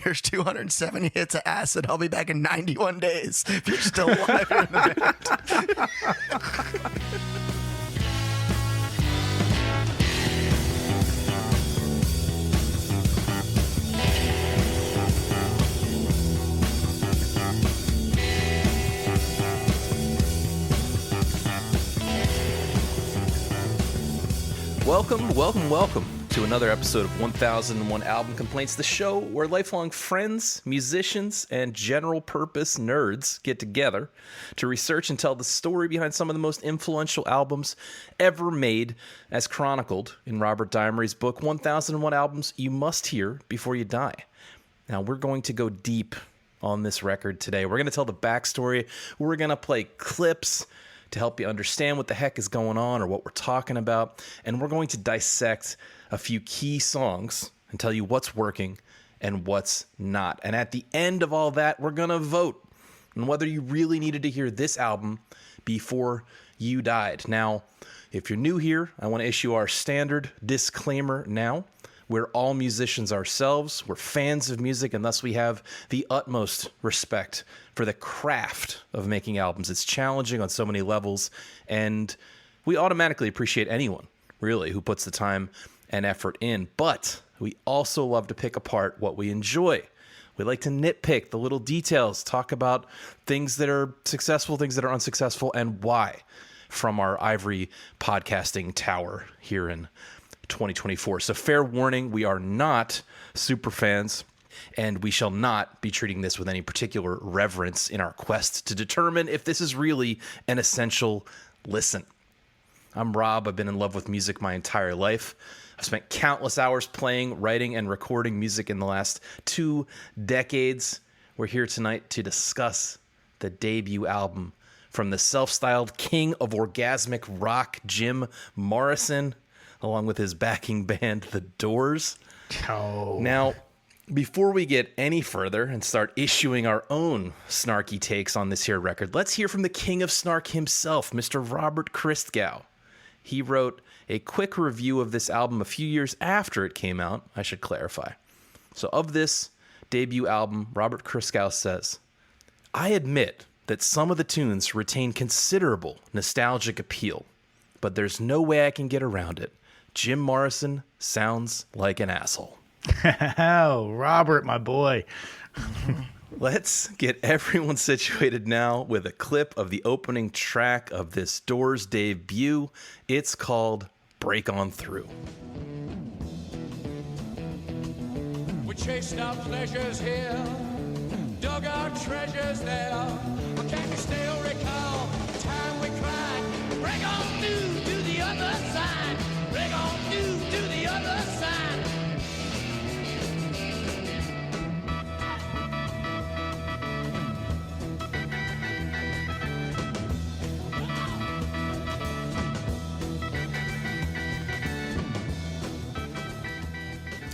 here's 270 hits of acid. I'll be back in 91 days if you're still alive in the band. Welcome to another episode of 1001 Album Complaints, the show where lifelong friends, musicians, and general purpose nerds get together to research and tell the story behind some of the most influential albums ever made, as chronicled in Robert Dimery's book, 1001 Albums You Must Hear Before You Die. Now, we're going to go deep on this record today. We're going to tell the backstory. We're going to play clips to help you understand what the heck is going on or what we're talking about. And we're going to dissect a few key songs and tell you what's working and what's not. And at the end of all that, we're going to vote on whether you really needed to hear this album before you died. Now, if you're new here, I want to issue our standard disclaimer now. We're all musicians ourselves. We're fans of music, and thus we have the utmost respect for the craft of making albums. It's challenging on so many levels, and we automatically appreciate anyone, really, who puts the time and effort in. But we also love to pick apart what we enjoy. We like to nitpick the little details, talk about things that are successful, things that are unsuccessful, and why, from our ivory podcasting tower here in 2024. So fair warning, we are not super fans, and we shall not be treating this with any particular reverence in our quest to determine if this is really an essential listen. I'm Rob. I've been in love with music my entire life. I've spent countless hours playing, writing, and recording music in the last 2 decades. We're here tonight to discuss the debut album from the self-styled king of orgasmic rock, Jim Morrison, along with his backing band, The Doors. Oh. Now, before we get any further and start issuing our own snarky takes on this here record, let's hear from the king of snark himself, Mr. Robert Christgau. He wrote a quick review of this album a few years after it came out, I should clarify. So of this debut album, Robert Christgau says, "I admit that some of the tunes retain considerable nostalgic appeal, but there's no way I can get around it. Jim Morrison sounds like an asshole." Oh, Robert, my boy. Let's get everyone situated now with a clip of the opening track of this Doors debut. It's called Break On Through. We chased our pleasures here, dug our treasures there. But can you still recall the time we cried? Break on through to the other side. Break on through to the other side.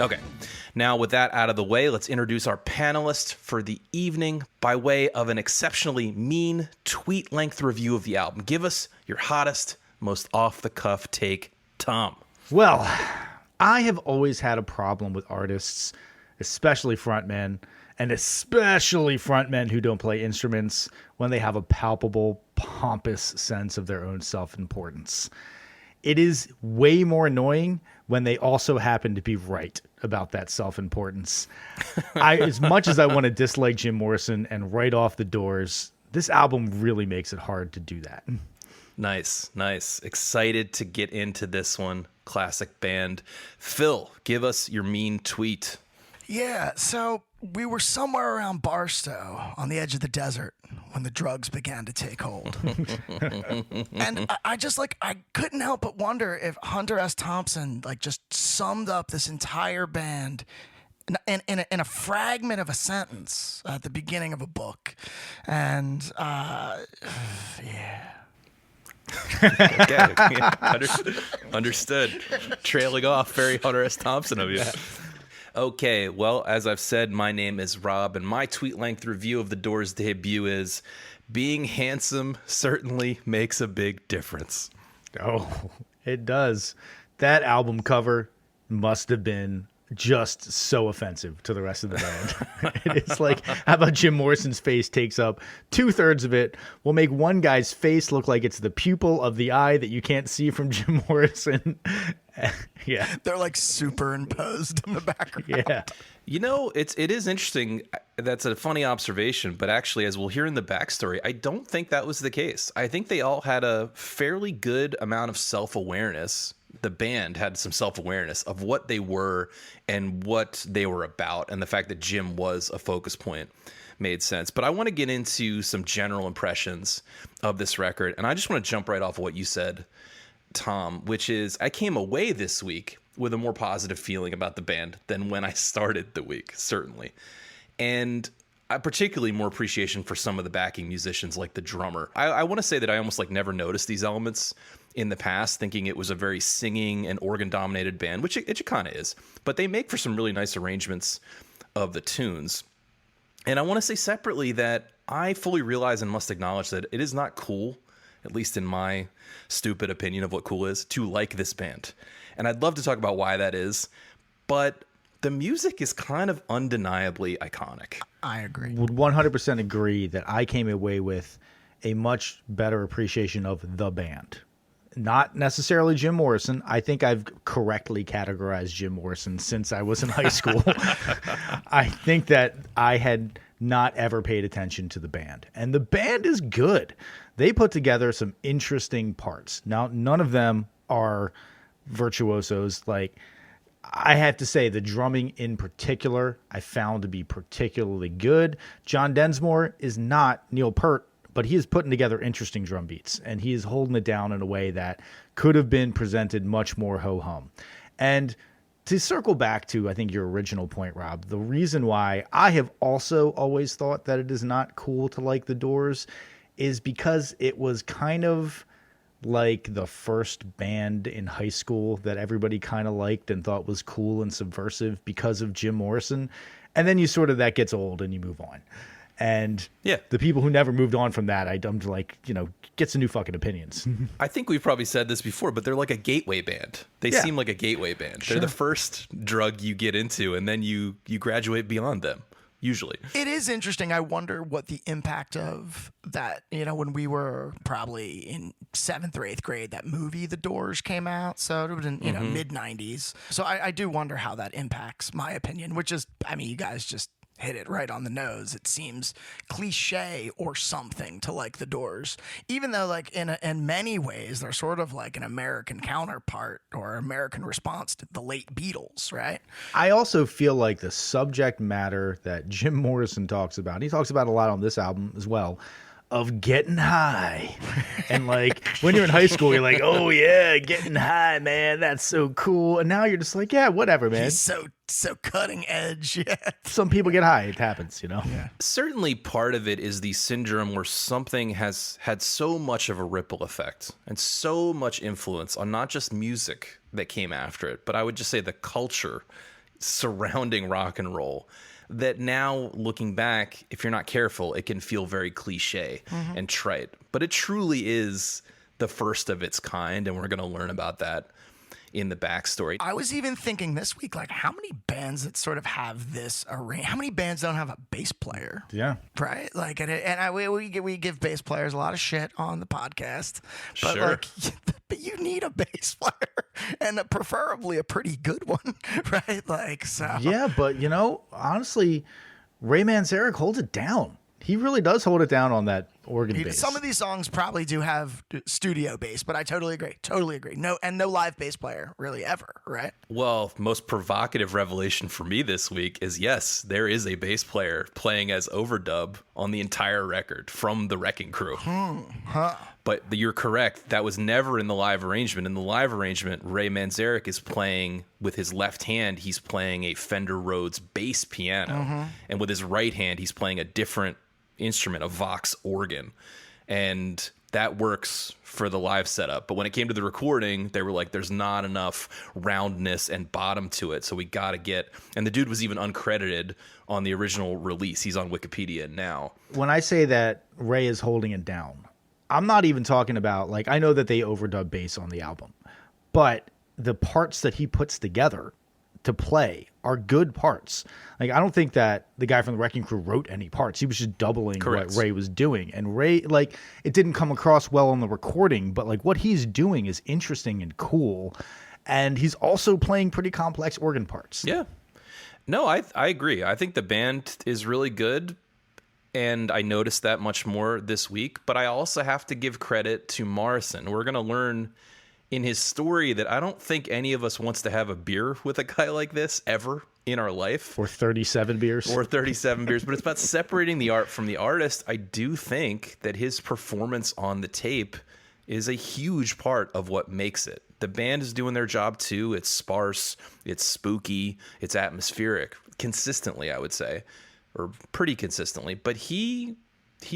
Okay, now with that out of the way, let's introduce our panelist for the evening by way of an exceptionally mean tweet-length review of the album. Give us your hottest, most off-the-cuff take, Tom. Well, I have always had a problem with artists, especially frontmen, and especially frontmen who don't play instruments, when they have a palpable, pompous sense of their own self-importance. It is way more annoying when they also happen to be right about that self-importance. As much as I want to dislike Jim Morrison and write off The Doors, this album really makes it hard to do that. Nice. Excited to get into this one. Classic band. Phil, give us your mean tweet. Yeah, so we were somewhere around Barstow on the edge of the desert when the drugs began to take hold. And I couldn't help but wonder if Hunter S. Thompson just summed up this entire band in a fragment of a sentence at the beginning of a book. And yeah. Okay, yeah, understood. Trailing off, very Hunter S. Thompson of you. Okay, well, as I've said, my name is Rob, and my tweet-length review of The Doors' debut is, being handsome certainly makes a big difference. Oh, it does. That album cover must have been just so offensive to the rest of the band. It's like, how about Jim Morrison's face takes up 2/3 of it? We'll make one guy's face look like it's the pupil of the eye that you can't see from Jim Morrison. Yeah. They're like superimposed in the background. Yeah. You know, it is interesting. That's a funny observation, but actually, as we'll hear in the backstory, I don't think that was the case. I think they all had a fairly good amount of self-awareness. The band had some self-awareness of what they were and what they were about, and the fact that Jim was a focus point made sense. But I want to get into some general impressions of this record, and I just want to jump right off of what you said, Tom, which is I came away this week with a more positive feeling about the band than when I started the week, certainly. And I particularly more appreciation for some of the backing musicians, like the drummer. I want to say that I almost like never noticed these elements in the past, thinking it was a very singing and organ-dominated band, which it kind of is. But they make for some really nice arrangements of the tunes. And I want to say separately that I fully realize and must acknowledge that it is not cool, at least in my stupid opinion of what cool is, to like this band. And I'd love to talk about why that is, but the music is kind of undeniably iconic. I agree. Would 100% agree that I came away with a much better appreciation of the band. Not necessarily Jim Morrison. I think I've correctly categorized Jim Morrison since I was in high school. I think that I had not ever paid attention to the band. And the band is good. They put together some interesting parts. Now, none of them are virtuosos. Like, I have to say, the drumming in particular, I found to be particularly good. John Densmore is not Neil Peart, but he is putting together interesting drum beats, and he is holding it down in a way that could have been presented much more ho-hum. And to circle back to, I think, your original point, Rob, the reason why I have also always thought that it is not cool to like the Doors is because it was kind of like the first band in high school that everybody kind of liked and thought was cool and subversive because of Jim Morrison. And then you sort of, that gets old and you move on. And yeah, the people who never moved on from that, I'm like, get some new fucking opinions. I think we've probably said this before, but they're like a gateway band. They seem like a gateway band. Sure. They're the first drug you get into, and then you graduate beyond them, usually. It is interesting. I wonder what the impact of that, when we were probably in 7th or 8th grade, that movie, The Doors, came out. So it was in, mid-90s. So I do wonder how that impacts my opinion, which is, you guys just hit it right on the nose. It seems cliche or something to like the Doors, even though like in many ways they're sort of like an American counterpart or American response to the late Beatles, right? I also feel like the subject matter that Jim Morrison talks about, and he talks about a lot on this album as well, of getting high. And like when you're in high school, you're like, oh yeah, getting high, man, that's so cool. And now you're just like, yeah, whatever, man. He's so cutting edge. Yeah. Some people get high. It happens, Yeah. Certainly part of it is the syndrome where something has had so much of a ripple effect and so much influence on not just music that came after it, but I would just say the culture surrounding rock and roll, that now looking back, if you're not careful, it can feel very cliche and trite. But it truly is the first of its kind, and we're going to learn about that in the backstory. I was even thinking this week, like, how many bands that sort of have this arrange? How many bands don't have a bass player? Yeah. Right? Like, we give bass players a lot of shit on the podcast, but Sure. like, but you need a bass player, and preferably a pretty good one, right? Like, so Yeah, but honestly, Ray Manzarek holds it down. He really does hold it down on that organ bass. some of these songs probably do have studio bass, but I totally agree. No live bass player really ever, right? Well, most provocative revelation for me this week is yes, there is a bass player playing as overdub on the entire record from the Wrecking Crew. But you're correct. That was never in the live arrangement. In the live arrangement, Ray Manzarek is playing with his left hand. He's playing a Fender Rhodes bass piano. And with his right hand, he's playing a different instrument, a Vox organ. And that works for the live setup. But when it came to the recording, they were like, there's not enough roundness and bottom to it. So we got to get, and the dude was even uncredited on the original release. He's on Wikipedia now. When I say that Ray is holding it down, I'm not even talking about, like, I know that they overdub bass on the album, but the parts that he puts together to play are good parts. Like, I don't think that the guy from the Wrecking Crew wrote any parts. He was just doubling Correct. what Ray was doing. And Ray, like, it didn't come across well on the recording, but like what he's doing is interesting and cool. And he's also playing pretty complex organ parts. Yeah. No, I agree. I think the band is really good, and I noticed that much more this week. But I also have to give credit to Morrison. We're going to learn in his story that I don't think any of us wants to have a beer with a guy like this ever in our life. Or 37 beers. Or 37 beers. But it's about separating the art from the artist. I do think that his performance on the tape is a huge part of what makes it. The band is doing their job too. It's sparse, it's spooky, it's atmospheric, consistently, I would say, or pretty consistently. But he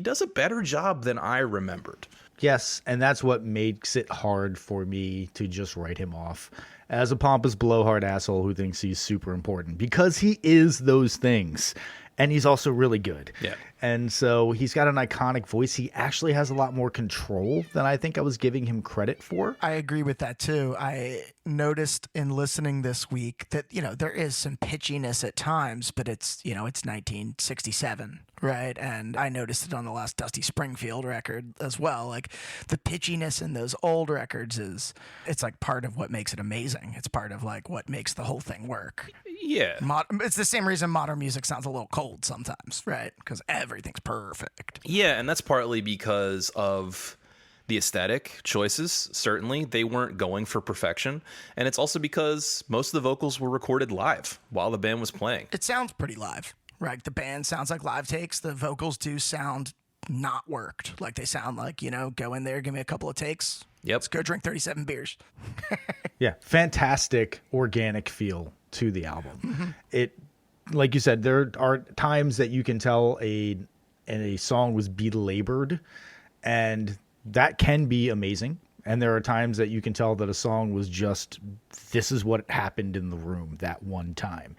does a better job than I remembered. Yes, and that's what makes it hard for me to just write him off as a pompous blowhard asshole who thinks he's super important, because he is those things. And he's also really good. Yeah. And so he's got an iconic voice. He actually has a lot more control than I think I was giving him credit for. I agree with that too. I noticed in listening this week that, there is some pitchiness at times, but it's 1967, right? And I noticed it on the last Dusty Springfield record as well. Like, the pitchiness in those old records it's like part of what makes it amazing. It's part of like what makes the whole thing work. Yeah. It's the same reason modern music sounds a little cold sometimes, right? Because everything's perfect. Yeah, and that's partly because of the aesthetic choices. Certainly, they weren't going for perfection. And it's also because most of the vocals were recorded live while the band was playing. It sounds pretty live, right? The band sounds like live takes. The vocals do sound not worked. Like, they sound like, go in there, give me a couple of takes. Yep. Let's go drink 37 beers. Yeah, fantastic organic feel to the album. It, like you said, there are times that you can tell a song was belabored, and that can be amazing. And there are times that you can tell that a song was just, this is what happened in the room that one time.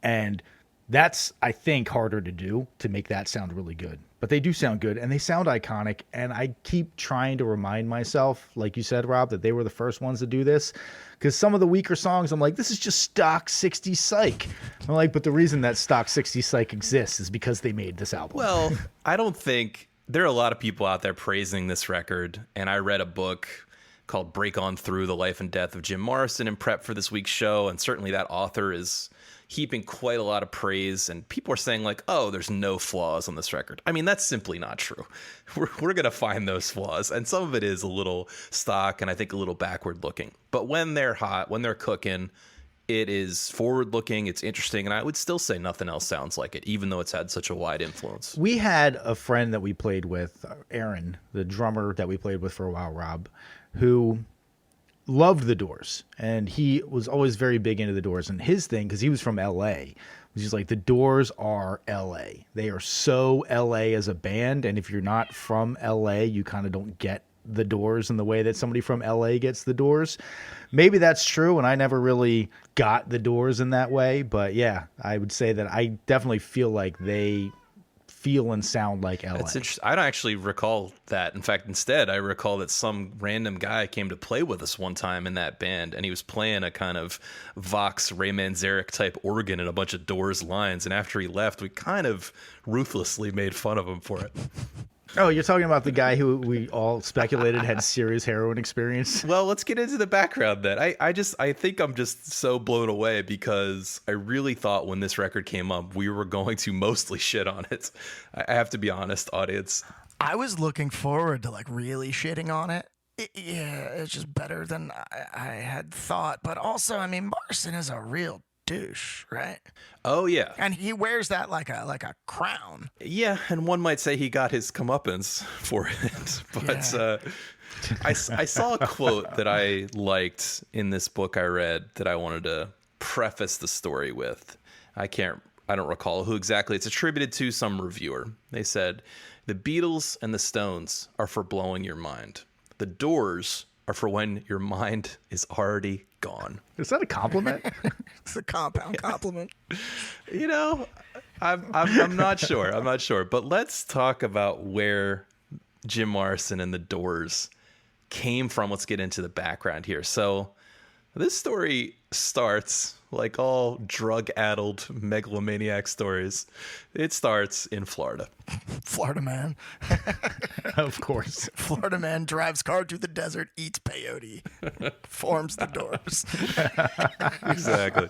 And that's, I think, harder to do, to make that sound really good. But they do sound good, and they sound iconic. And I keep trying to remind myself, like you said, Rob, that they were the first ones to do this. Because some of the weaker songs, I'm like, this is just stock 60s psych. I'm like, but the reason that stock 60s psych exists is because they made this album. Well, I don't think there are a lot of people out there praising this record. And I read a book called Break On Through the Life and Death of Jim Morrison in prep for this week's show. And certainly that author is heaping quite a lot of praise, and people are saying like, oh, there's no flaws on this record. I mean, that's simply not true. We're going to find those flaws, and some of it is a little stock and I think a little backward looking. But when they're hot, when they're cooking, it is forward looking, it's interesting, and I would still say nothing else sounds like it, even though it's had such a wide influence. We had a friend that we played with, Aaron, the drummer that we played with for a while, Rob, who loved the Doors, and he was always very big into the Doors. And his thing, because he was from L.A., was just like, the Doors are L.A. They are so L.A. as a band, and if you're not from L.A., you kind of don't get the Doors in the way that somebody from L.A. gets the Doors. Maybe that's true, and I never really got the Doors in that way, but yeah, I would say that I definitely feel like they feel and sound like LA. That's interesting. I don't actually recall that. In fact, instead, I recall that some random guy came to play with us one time in that band, and he was playing a kind of Vox Ray Manzarek type organ and a bunch of Doors lines. And after he left, we kind of ruthlessly made fun of him for it. Oh, you're talking about the guy who we all speculated had serious heroin experience? Well, let's get into the background then. I think I'm just so blown away because I really thought when this record came up, we were going to mostly shit on it. I have to be honest, audience. I was looking forward to like really shitting on it. It's just better than I had thought. But also, I mean, Morrison is a real douche, right? Oh yeah, and he wears that like a crown. Yeah, and one might say he got his comeuppance for it. But yeah. I saw a quote that I liked in this book I read that I wanted to preface the story with. I don't recall who exactly. It's attributed to some reviewer. They said, "The Beatles and the Stones are for blowing your mind. The Doors are for when your mind is already gone." Is that a compliment? It's a compound compliment. You know, I'm not sure. I'm not sure. But let's talk about where Jim Morrison and the Doors came from. Let's get into the background here. So This story starts like all drug-addled megalomaniac stories. It starts in Florida. Florida man. Of course. Florida man drives car through the desert, eats peyote, forms the doors. Exactly.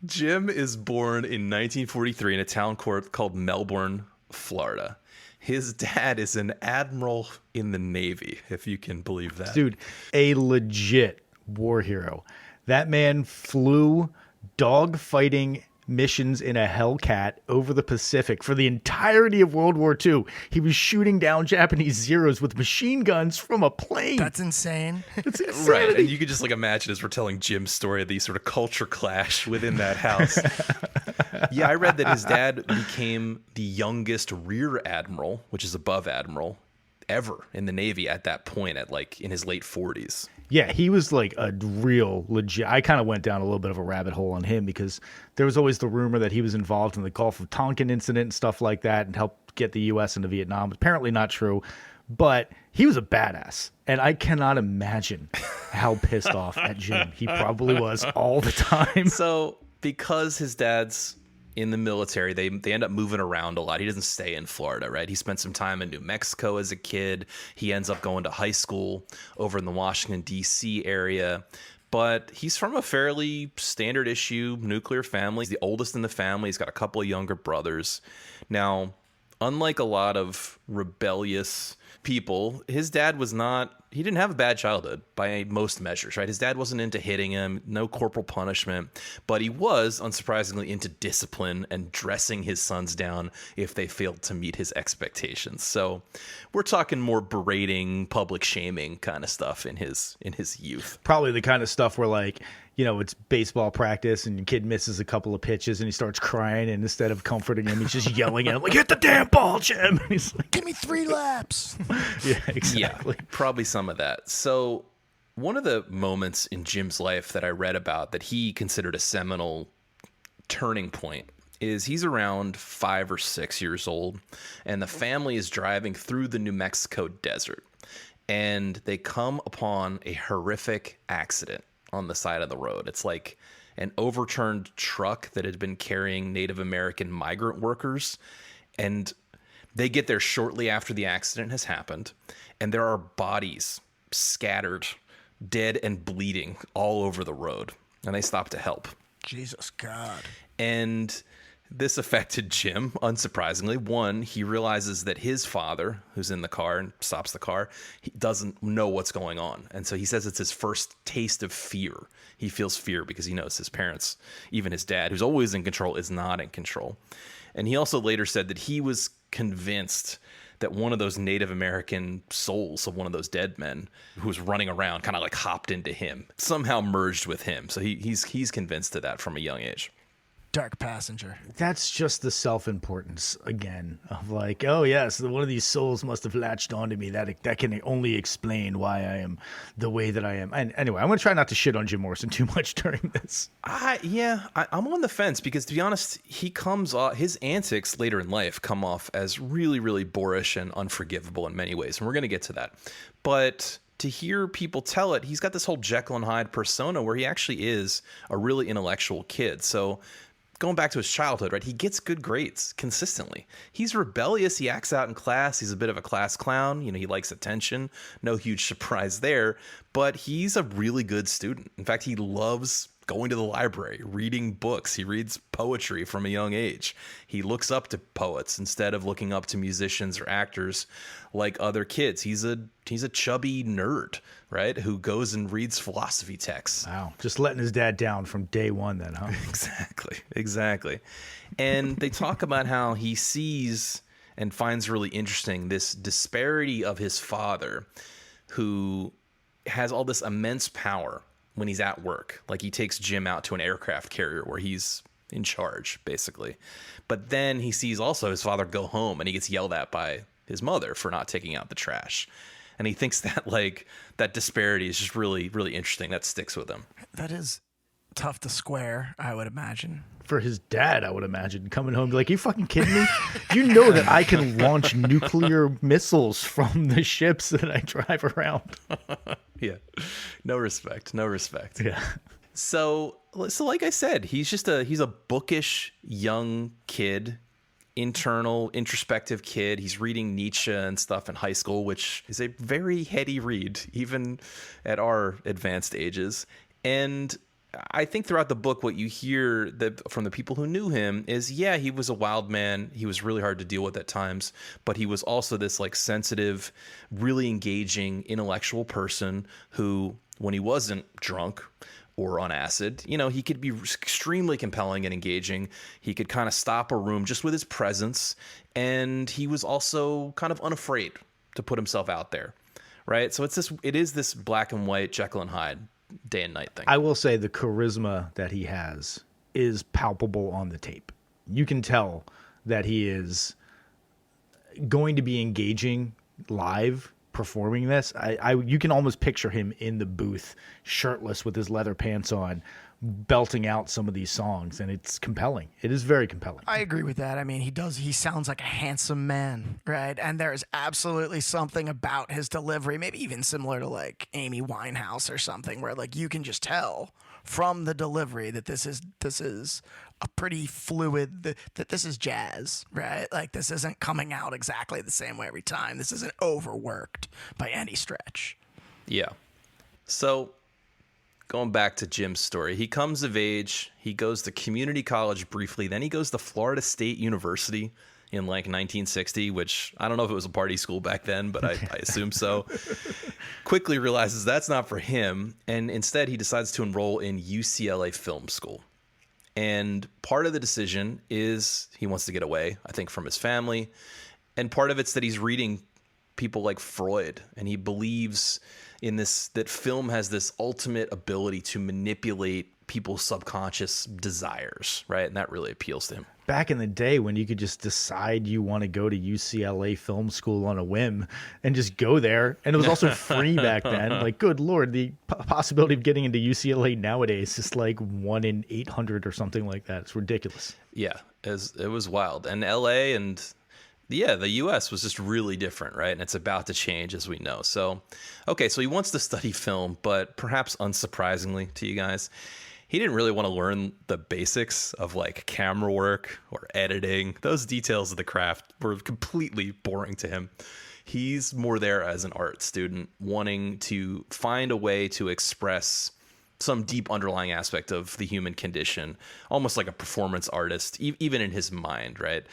Jim is born in 1943 in a town called Melbourne, Florida. His dad is an admiral in the Navy, if you can believe that. Dude, a legit war hero. That man flew dog fighting missions in a Hellcat over the Pacific for the entirety of World War II. He was shooting down Japanese Zeros with machine guns from a plane. That's insane. It's insanity. Right, and you could just like imagine as we're telling Jim's story, the sort of culture clash within that house. Yeah, I read that his dad became the youngest rear admiral, which is above admiral, ever in the Navy at that point, at like in his late 40s. Yeah, he was like a real legit. I kind of went down a little bit of a rabbit hole on him because there was always the rumor that he was involved in the Gulf of Tonkin incident and stuff like that and helped get the U.S. into Vietnam. Apparently not true, but he was a badass. And I cannot imagine how pissed off at Jim he probably was all the time. So because his dad's in the military, they end up moving around a lot. He doesn't stay in Florida, right? He spent some time in New Mexico as a kid. He ends up going to high school over in the Washington, D.C. area. But he's from a fairly standard issue nuclear family. He's the oldest in the family. He's got a couple of younger brothers. Now, unlike a lot of rebellious people, his dad he didn't have a bad childhood by most measures, right? His dad wasn't into hitting him, no corporal punishment, but he was, unsurprisingly, into discipline and dressing his sons down if they failed to meet his expectations. So we're talking more berating, public shaming kind of stuff in his youth. Probably the kind of stuff where, like, you know, it's baseball practice and your kid misses a couple of pitches and he starts crying, and instead of comforting him, he's just yelling at him like, "Hit the damn ball, Jim!" And he's like, Give me 3 laps. yeah, exactly. Yeah, probably some of that. So one of the moments in Jim's life that I read about that he considered a seminal turning point is he's around 5 or 6 years old, and the family is driving through the New Mexico desert, and they come upon a horrific accident on the side of the road. It's like an overturned truck that had been carrying Native American migrant workers, and they get there shortly after the accident has happened, and there are bodies scattered, dead and bleeding all over the road, and they stop to help. Jesus God. And this affected Jim, unsurprisingly. One, he realizes that his father, who's in the car and stops the car, he doesn't know what's going on. And so he says it's his first taste of fear. He feels fear because he knows his parents, even his dad, who's always in control, is not in control. And he also later said that he was convinced that one of those Native American souls of one of those dead men who was running around kind of like hopped into him, somehow merged with him. So he's convinced of that from a young age. Dark passenger. That's just the self-importance again of like, oh yes, one of these souls must have latched onto me. That can only explain why I am the way that I am. And anyway, I'm going to try not to shit on Jim Morrison too much during this. I'm on the fence because, to be honest, he comes off, his antics later in life come off as really, really boorish and unforgivable in many ways. And we're going to get to that. But to hear people tell it, he's got this whole Jekyll and Hyde persona where he actually is a really intellectual kid. So going back to his childhood, right? He gets good grades consistently. He's rebellious. He acts out in class. He's a bit of a class clown. You know, he likes attention. No huge surprise there, but he's a really good student. In fact, he loves going to the library, reading books. He reads poetry from a young age. He looks up to poets instead of looking up to musicians or actors like other kids. He's a chubby nerd, right? Who goes and reads philosophy texts. Wow. Just letting his dad down from day one then, huh? Exactly. And they talk about how he sees and finds really interesting this disparity of his father, who has all this immense power when he's at work. Like, he takes Jim out to an aircraft carrier where he's in charge, basically. But then he sees also his father go home and he gets yelled at by his mother for not taking out the trash. And he thinks that, like, that disparity is just really, really interesting. That sticks with him. That is tough to square, I would imagine. For his dad, I would imagine, coming home, be like, you fucking kidding me? You know that I can launch nuclear missiles from the ships that I drive around. Yeah. No respect. No respect. Yeah. So like I said, he's a bookish young kid, introspective kid. He's reading Nietzsche and stuff in high school, which is a very heady read, even at our advanced ages. And I think throughout the book, what you hear from the people who knew him is, yeah, he was a wild man. He was really hard to deal with at times, but he was also this like sensitive, really engaging, intellectual person who, when he wasn't drunk or on acid, he could be extremely compelling and engaging. He could kind of stop a room just with his presence. And he was also kind of unafraid to put himself out there. Right. So it is this black and white Jekyll and Hyde day and night thing. I will say the charisma that he has is palpable on the tape. You can tell that he is going to be engaging live performing this. You can almost picture him in the booth, shirtless with his leather pants on, belting out some of these songs, and it's compelling. It is very compelling. I agree with that. I mean, he sounds like a handsome man, right? And there is absolutely something about his delivery, maybe even similar to like Amy Winehouse or something, where like you can just tell from the delivery that this is a pretty fluid, that this is jazz, right? Like this isn't coming out exactly the same way every time. This isn't overworked by any stretch. Yeah. So going back to Jim's story, he comes of age, he goes to community college briefly, then he goes to Florida State University in like 1960, which I don't know if it was a party school back then, but I assume so. Quickly realizes that's not for him, and instead he decides to enroll in UCLA Film School. And part of the decision is he wants to get away, I think, from his family. And part of it's that he's reading people like Freud, and he believes in this, that film has this ultimate ability to manipulate people's subconscious desires, right? And that really appeals to him. Back in the day when you could just decide you want to go to UCLA Film School on a whim and just go there, and it was also free back then. Like, good Lord, the possibility of getting into UCLA nowadays is like 1 in 800 or something like that. It's ridiculous. Yeah, it was wild. And LA and the US was just really different, right? And it's about to change, as we know. So, okay, so he wants to study film, but perhaps unsurprisingly to you guys, he didn't really want to learn the basics of like camera work or editing. Those details of the craft were completely boring to him. He's more there as an art student, wanting to find a way to express some deep underlying aspect of the human condition, almost like a performance artist, even in his mind, right?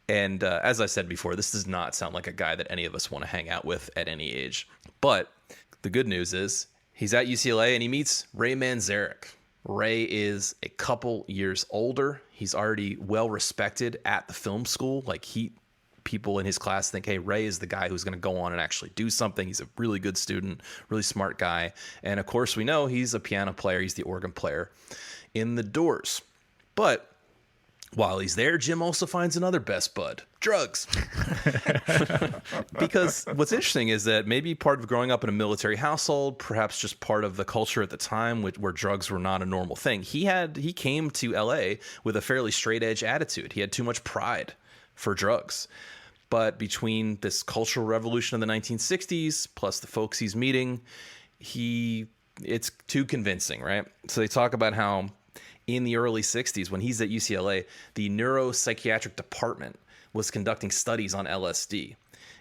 And as I said before, this does not sound like a guy that any of us want to hang out with at any age. But the good news is he's at UCLA and he meets Ray Manzarek. Ray is a couple years older. He's already well respected at the film school. Like people in his class think, hey, Ray is the guy who's going to go on and actually do something. He's a really good student, really smart guy. And of course, we know he's a piano player. He's the organ player in the Doors. But while he's there, Jim also finds another best bud, drugs. Because what's interesting is that maybe part of growing up in a military household, perhaps just part of the culture at the time where drugs were not a normal thing. He came to LA with a fairly straight edge attitude. He had too much pride for drugs. But between this cultural revolution of the 1960s, plus the folks he's meeting, it's too convincing, right? So they talk about how in the early 60s, when he's at UCLA, the neuropsychiatric department was conducting studies on LSD.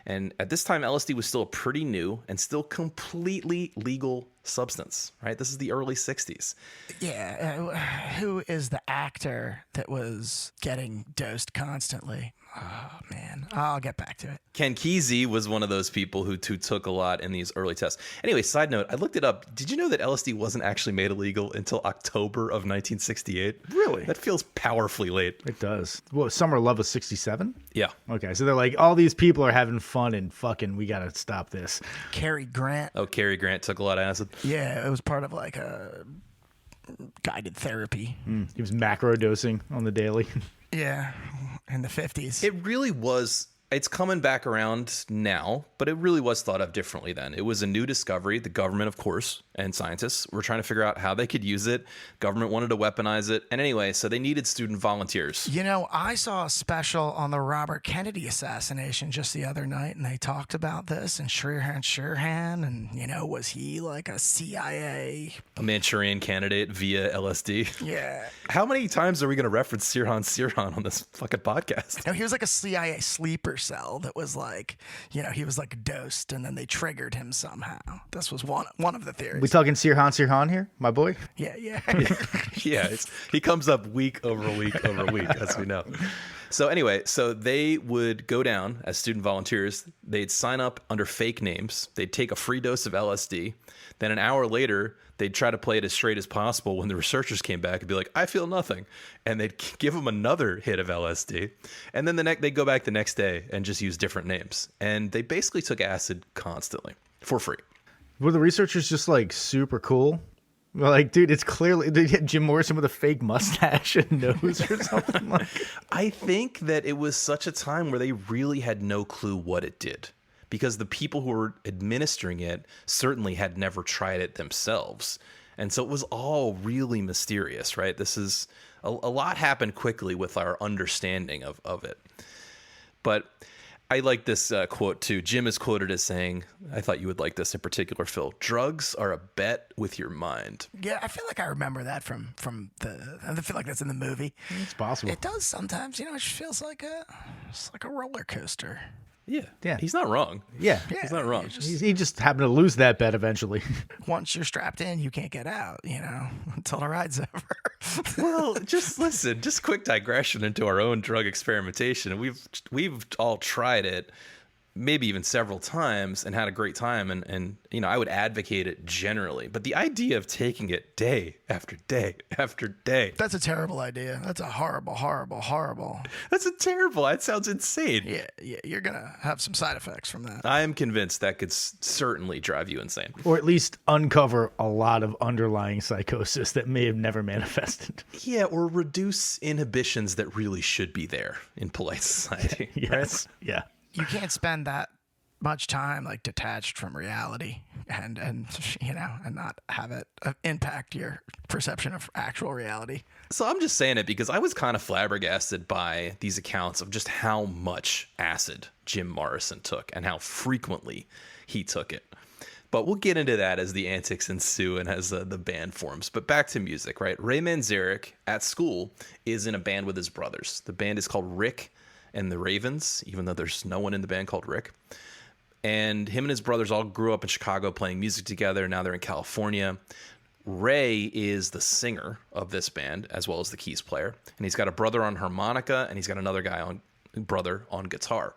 And at this time, LSD was still pretty new and still completely legal substance, right? This is the early 60s. Yeah. Who is the actor that was getting dosed constantly? Oh, man. I'll get back to it. Ken Kesey was one of those people who took a lot in these early tests. Anyway, side note, I looked it up. Did you know that LSD wasn't actually made illegal until October of 1968? Really? That feels powerfully late. It does. Well, Summer Love was 67? Yeah. Okay, so they're like, all these people are having fun and fucking, we got to stop this. Cary Grant. Oh, Cary Grant took a lot of acid. Yeah, it was part of like a guided therapy. He was macro dosing on the daily. Yeah, in the 50s. It really was. It's coming back around now, but it really was thought of differently then. It was a new discovery. The government, of course, and scientists were trying to figure out how they could use it. Government wanted to weaponize it. And anyway, so they needed student volunteers. You know, I saw a special on the Robert Kennedy assassination just the other night, and they talked about this and Sirhan, and, you know, was he like a CIA? A Manchurian candidate via LSD. Yeah. How many times are we going to reference Sirhan on this fucking podcast? No, he was like a CIA sleeper cell that was like, you know, he was like dosed and then they triggered him somehow. This was one of the theories. We talking Sirhan here, my boy? Yeah. Yeah, he comes up week over week over week, as we know. So anyway, so they would go down as student volunteers. They'd sign up under fake names. They'd take a free dose of LSD. Then an hour later, they'd try to play it as straight as possible when the researchers came back and be like, I feel nothing. And they'd give them another hit of LSD. And then they'd go back the next day and just use different names. And they basically took acid constantly for free. Were the researchers just like super cool? Well, like, dude, it's clearly they had Jim Morrison with a fake mustache and nose or something. Like, I think that it was such a time where they really had no clue what it did, because the people who were administering it certainly had never tried it themselves. And so it was all really mysterious, right? This is a lot happened quickly with our understanding of it. But I like this quote too. Jim is quoted as saying, I thought you would like this in particular, Phil, drugs are a bet with your mind. Yeah, I feel like I remember that from I feel like that's in the movie. it's possible. It does sometimes, you know, it just feels like it's like a roller coaster. Yeah. He's not wrong. Yeah. He's not wrong. He just happened to lose that bet eventually. Once you're strapped in, you can't get out, you know, until the ride's over. Well, just listen, just quick digression into our own drug experimentation. We've all tried it, maybe even several times, and had a great time. And you know, I would advocate it generally. But the idea of taking it day after day after day. That's a terrible idea. That's a horrible. That's that sounds insane. Yeah, you're going to have some side effects from that. I am convinced that could certainly drive you insane. Or at least uncover a lot of underlying psychosis that may have never manifested. Yeah, or reduce inhibitions that really should be there in polite society. Yes. Yeah. You can't spend that much time like detached from reality and you know, and not have it impact your perception of actual reality. So I'm just saying it because I was kind of flabbergasted by these accounts of just how much acid Jim Morrison took and how frequently he took it. But we'll get into that as the antics ensue and as the band forms. But back to music, right? Ray Manzarek at school is in a band with his brothers. The band is called Rick and the Ravens, even though there's no one in the band called Rick. And him and his brothers all grew up in Chicago playing music together. Now they're in California. Ray is the singer of this band as well as the keys player. And he's got a brother on harmonica and he's got another brother on guitar.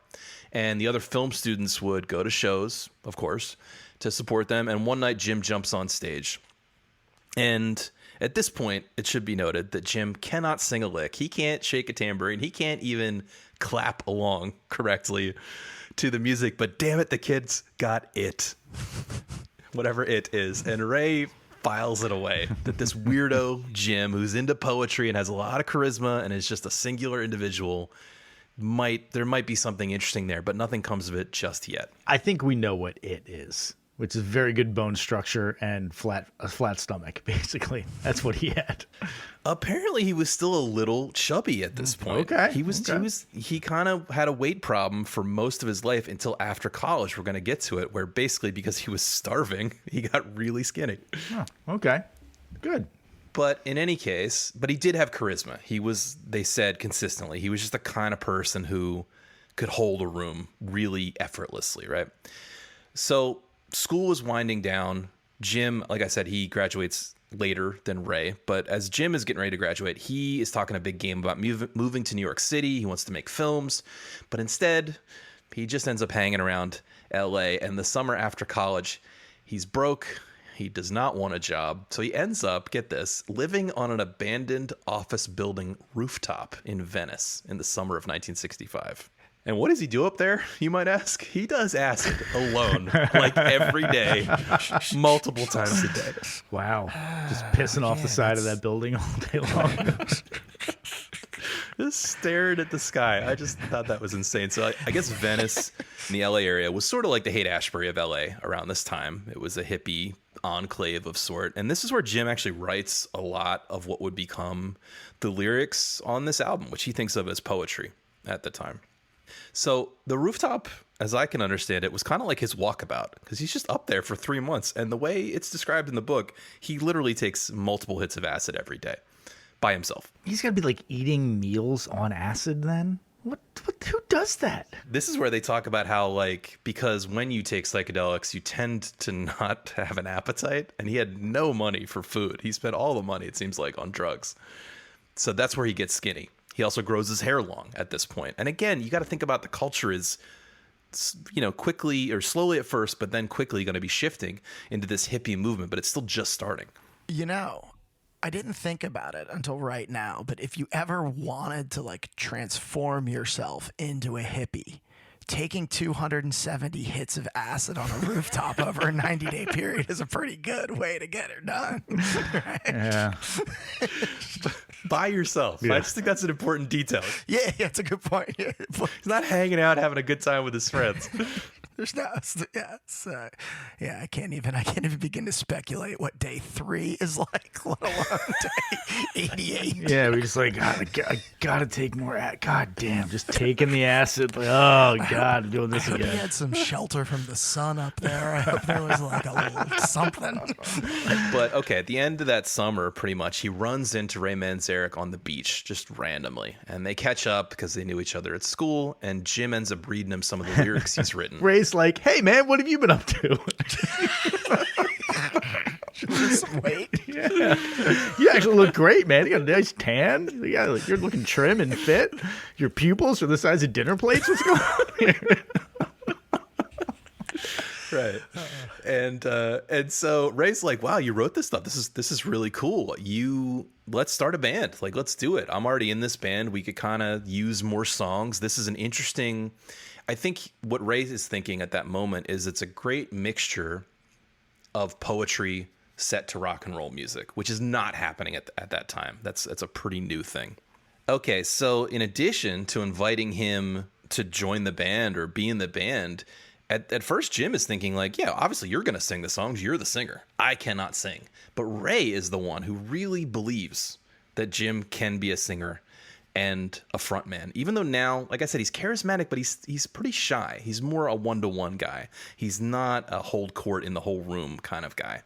And the other film students would go to shows, of course, to support them. And one night Jim jumps on stage. And at this point, it should be noted that Jim cannot sing a lick. He can't shake a tambourine. He can't even clap along correctly to the music. But damn it, the kid's got it. Whatever it is. And Ray files it away that this weirdo Jim, who's into poetry and has a lot of charisma and is just a singular individual, there might be something interesting there, but nothing comes of it just yet. I think we know what it is, which is very good bone structure and a flat stomach, basically. That's what he had. Apparently, he was still a little chubby at this point. Okay. He kind of had a weight problem for most of his life until after college. We're going to get to it, where basically because he was starving, he got really skinny. Oh, okay. Good. But in any case, he did have charisma. They said consistently, he was just the kind of person who could hold a room really effortlessly, right? So school was winding down. Jim, like I said, he graduates later than Ray. But as Jim is getting ready to graduate, he is talking a big game about moving to New York City. He wants to make films. But instead, he just ends up hanging around L.A. And the summer after college, he's broke. He does not want a job. So he ends up, get this, living on an abandoned office building rooftop in Venice in the summer of 1965. And what does he do up there, you might ask? He does acid alone, like every day, multiple times a day. Wow. Just pissing off the side of that building all day long. Just stared at the sky. I just thought that was insane. So I guess Venice in the LA area was sort of like the Haight-Ashbury of LA around this time. It was a hippie enclave of sort. And this is where Jim actually writes a lot of what would become the lyrics on this album, which he thinks of as poetry at the time. So the rooftop, as I can understand it, was kind of like his walkabout, because he's just up there for 3 months. And the way it's described in the book, he literally takes multiple hits of acid every day by himself. He's got to be like eating meals on acid then? What? Who does that? This is where they talk about how, like, because when you take psychedelics, you tend to not have an appetite. And he had no money for food. He spent all the money, it seems like, on drugs. So that's where he gets skinny. He also grows his hair long at this point. And again, you got to think about the culture is, you know, quickly or slowly at first, but then quickly going to be shifting into this hippie movement, but it's still just starting. You know, I didn't think about it until right now, but if you ever wanted to like transform yourself into a hippie, taking 270 hits of acid on a rooftop over a 90-day period is a pretty good way to get it done. Right? Yeah. By yourself. Yeah. I just think that's an important detail. Yeah, that's a good point. Yeah. He's not hanging out having a good time with his friends. There's no, I can't even begin to speculate what day 3 is like, let alone day 88. Yeah, we just like, God, I gotta take more. God damn, just taking the acid. Like, oh God, I'm doing this I hope he again. had some shelter from the sun up there. I hope there was like a little something. But okay, at the end of that summer, pretty much, he runs into Ray Manzarek on the beach just randomly. And they catch up because they knew each other at school. And Jim ends up reading him some of the lyrics he's written. Ray's like, hey man, what have you been up to? Lose some weight. Yeah. You actually look great, man. You got a nice tan. You're looking trim and fit. Your pupils are the size of dinner plates. What's going on here? Right. And so Ray's like, wow, you wrote this stuff. This is really cool. Let's start a band. Like, let's do it. I'm already in this band. We could kind of use more songs. This is an interesting, I think what Ray is thinking at that moment is it's a great mixture of poetry set to rock and roll music, which is not happening at that time. That's a pretty new thing. Okay, so in addition to inviting him to join the band or be in the band, at first Jim is thinking like, yeah, obviously you're going to sing the songs. You're the singer. I cannot sing. But Ray is the one who really believes that Jim can be a singer and a frontman. Even though now, like I said, he's charismatic, but he's pretty shy. He's more a one-to-one guy. He's not a hold court in the whole room kind of guy.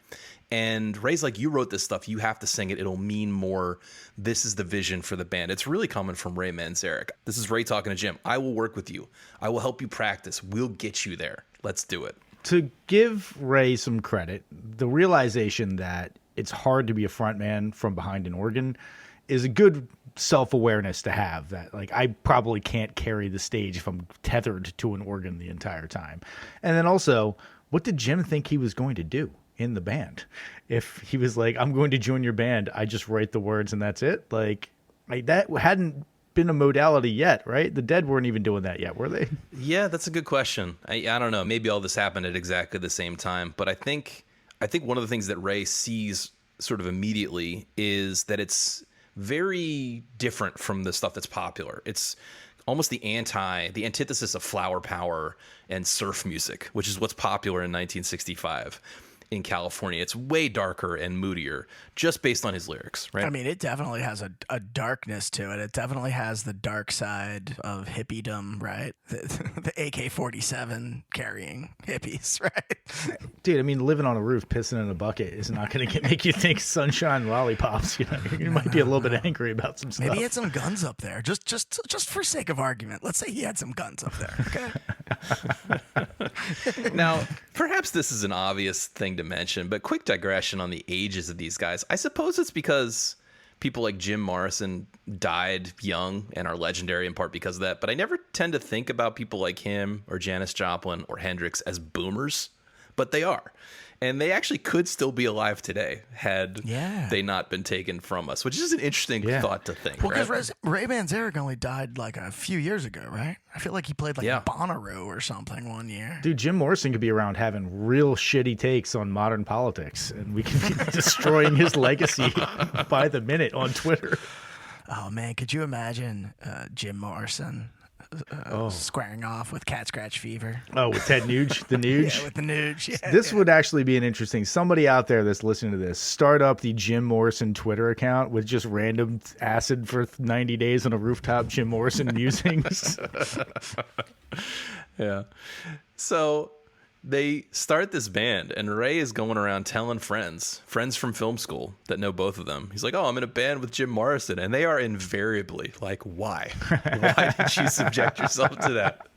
And Ray's like, you wrote this stuff. You have to sing it. It'll mean more. This is the vision for the band. It's really coming from Ray Manzarek. This is Ray talking to Jim. I will work with you. I will help you practice. We'll get you there. Let's do it. To give Ray some credit, the realization that it's hard to be a frontman from behind an organ is a good self-awareness to have, that like I probably can't carry the stage if I'm tethered to an organ the entire time. And then also, what did Jim think he was going to do in the band? If he was like, I'm going to join your band, I just write the words and that's it. Like that hadn't been a modality yet, right? The Dead weren't even doing that yet, were they? Yeah, that's a good question. I don't know. Maybe all this happened at exactly the same time, but I think one of the things that Ray sees sort of immediately is that it's very different from the stuff that's popular. It's almost the antithesis of flower power and surf music, which is what's popular in 1965 in California. It's way darker and moodier just based on his lyrics, right? I mean, it definitely has a darkness to it. It definitely has the dark side of hippiedom, right? The AK-47 carrying hippies, right? Dude, I mean, living on a roof, pissing in a bucket is not going to make you think sunshine lollipops. You know, you might be a little bit angry about some stuff. Maybe he had some guns up there, just for sake of argument. Let's say he had some guns up there, okay? Now, perhaps this is an obvious thing to mention, but quick digression on the ages of these guys. I suppose it's because people like Jim Morrison died young and are legendary in part because of that, but I never tend to think about people like him or Janis Joplin or Hendrix as boomers, but they are. And they actually could still be alive today had they not been taken from us, which is an interesting thought to think. Well, because right? Ray Manzarek only died like a few years ago, right? I feel like he played like Bonnaroo or something one year. Dude, Jim Morrison could be around having real shitty takes on modern politics, and we could be destroying his legacy by the minute on Twitter. Oh, man, could you imagine Jim Morrison squaring off with Cat Scratch Fever. Oh, with Ted Nuge, the Nuge. Yeah, with the Nuge. Yeah, This would actually be an interesting. Somebody out there that's listening to this, start up the Jim Morrison Twitter account with just random acid for 90 days on a rooftop Jim Morrison musings. Yeah. So they start this band, and Ray is going around telling friends from film school that know both of them. He's like, "Oh, I'm in a band with Jim Morrison," and they are invariably like, "Why? Why did you subject yourself to that?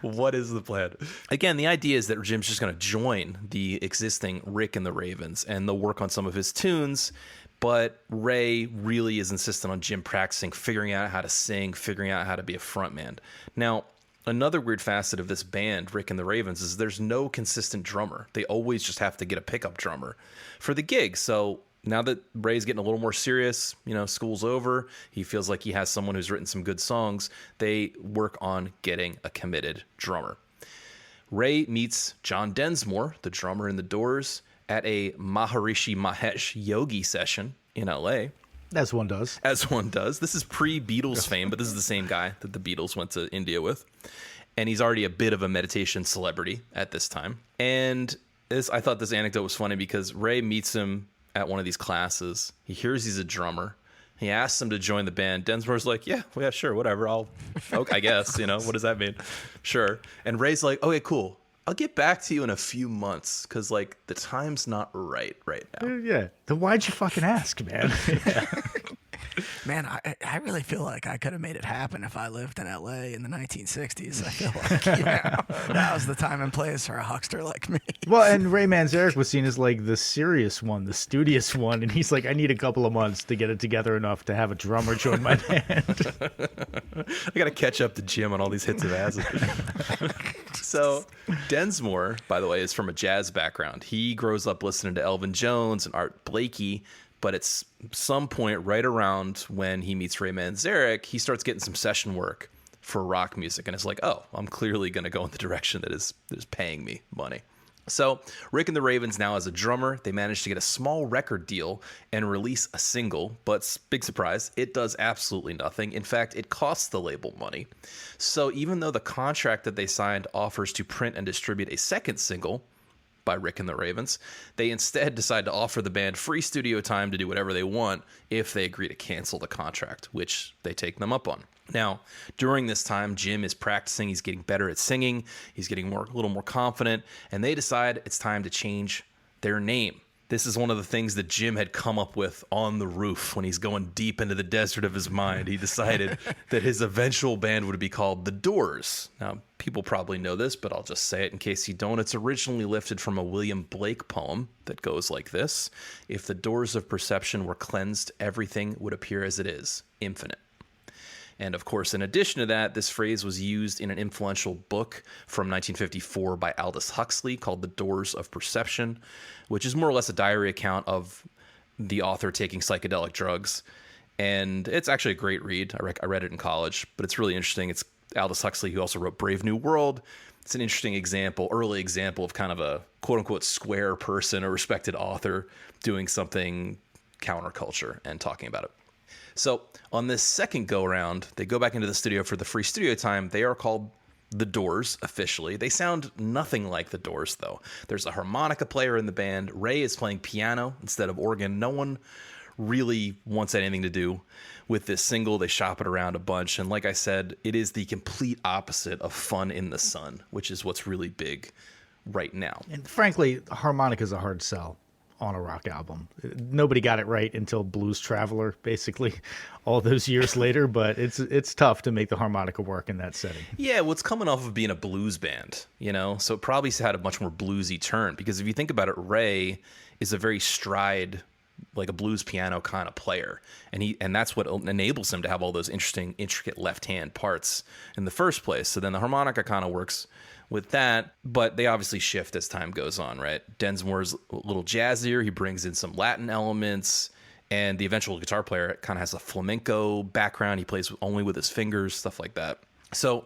What is the plan?" Again, the idea is that Jim's just going to join the existing Rick and the Ravens, and they'll work on some of his tunes. But Ray really is insistent on Jim practicing, figuring out how to sing, figuring out how to be a frontman. Now, another weird facet of this band, Rick and the Ravens, is there's no consistent drummer. They always just have to get a pickup drummer for the gig. So now that Ray's getting a little more serious, school's over, he feels like he has someone who's written some good songs. They work on getting a committed drummer. Ray meets John Densmore, the drummer in the Doors, at a Maharishi Mahesh yogi session in LA. As one does. As one does. This is pre-Beatles fame, but this is the same guy that the Beatles went to India with. And he's already a bit of a meditation celebrity at this time. And I thought this anecdote was funny because Ray meets him at one of these classes. He hears he's a drummer. He asks him to join the band. Densmore's like, yeah, sure, whatever. I guess, what does that mean? Sure. And Ray's like, okay, cool. I'll get back to you in a few months because, the time's not right now. Yeah. Then why'd you fucking ask, man? Man, I really feel like I could have made it happen if I lived in LA in the 1960s. I feel like that was the time and place for a huckster like me. Well, and Ray Manzarek was seen as the serious one, the studious one, and he's like, I need a couple of months to get it together enough to have a drummer join my band. I got to catch up to Jim on all these hits of acid. So Densmore, by the way, is from a jazz background. He grows up listening to Elvin Jones and Art Blakey, but it's some point right around when he meets Ray Manzarek, he starts getting some session work for rock music, and it's like, oh, I'm clearly going to go in the direction that is paying me money. So Rick and the Ravens now as a drummer, they managed to get a small record deal and release a single, but big surprise, it does absolutely nothing. In fact, it costs the label money. So even though the contract that they signed offers to print and distribute a second single by Rick and the Ravens, they instead decide to offer the band free studio time to do whatever they want if they agree to cancel the contract, which they take them up on. Now, during this time, Jim is practicing. He's getting better at singing. He's getting a little more confident, and they decide it's time to change their name. This is one of the things that Jim had come up with on the roof when he's going deep into the desert of his mind. He decided that his eventual band would be called The Doors. Now, people probably know this, but I'll just say it in case you don't. It's originally lifted from a William Blake poem that goes like this: "If the doors of perception were cleansed, everything would appear as it is, infinite." And of course, in addition to that, this phrase was used in an influential book from 1954 by Aldous Huxley called The Doors of Perception, which is more or less a diary account of the author taking psychedelic drugs. And it's actually a great read. I read it in college, but it's really interesting. It's Aldous Huxley, who also wrote Brave New World. It's an interesting example, early example of kind of a quote-unquote square person, a respected author, doing something counterculture and talking about it. So on this second go-around, they go back into the studio for the free studio time. They are called The Doors officially. They sound nothing like The Doors, though. There's a harmonica player in the band. Ray is playing piano instead of organ. No one really wants anything to do with this single. They shop it around a bunch. And like I said, it is the complete opposite of Fun in the Sun, which is what's really big right now. And frankly, harmonica is a hard sell on a rock album. Nobody got it right until Blues Traveler, basically, all those years later. But it's tough to make the harmonica work in that setting. Yeah, well, it's coming off of being a blues band, so it probably had a much more bluesy turn. Because if you think about it, Ray is a very stride, like a blues piano kind of player, and that's what enables him to have all those interesting, intricate left-hand parts in the first place. So then the harmonica kind of works with that, but they obviously shift as time goes on, right? Densmore's a little jazzier. He brings in some Latin elements, and the eventual guitar player kind of has a flamenco background. He plays only with his fingers, stuff like that. So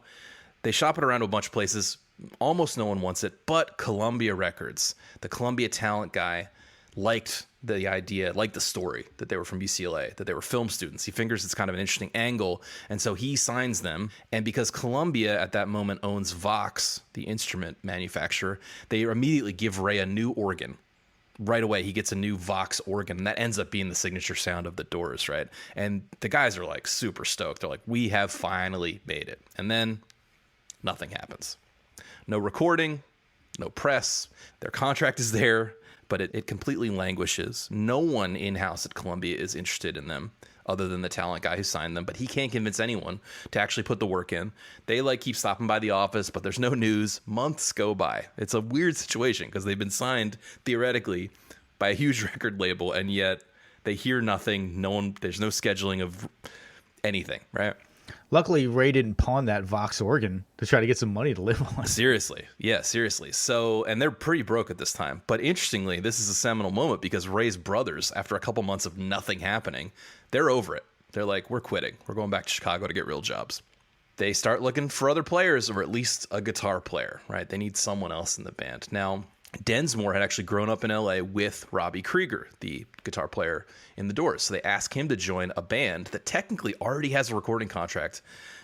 they shop it around to a bunch of places. Almost no one wants it, but Columbia Records, the Columbia talent guy, liked the idea, liked the story that they were from UCLA, that they were film students. He figures it's kind of an interesting angle, and so he signs them. And because Columbia at that moment owns Vox, the instrument manufacturer, they immediately give Ray a new organ. Right away, he gets a new Vox organ, and that ends up being the signature sound of the Doors, right? And the guys are like super stoked. They're like, we have finally made it. And then nothing happens. No recording, no press. Their contract is there, but it completely languishes. No one in-house at Columbia is interested in them other than the talent guy who signed them, but he can't convince anyone to actually put the work in. They keep stopping by the office, but there's no news. Months go by. It's a weird situation because they've been signed theoretically by a huge record label, and yet they hear nothing. There's no scheduling of anything, right? Luckily, Ray didn't pawn that Vox organ to try to get some money to live on. Seriously. Yeah, seriously. So, and they're pretty broke at this time. But interestingly, this is a seminal moment because Ray's brothers, after a couple months of nothing happening, they're over it. They're like, we're quitting. We're going back to Chicago to get real jobs. They start looking for other players, or at least a guitar player, right? They need someone else in the band. Now, Densmore had actually grown up in LA with Robbie Krieger, the guitar player in the Doors. So they asked him to join a band that technically already has a recording contract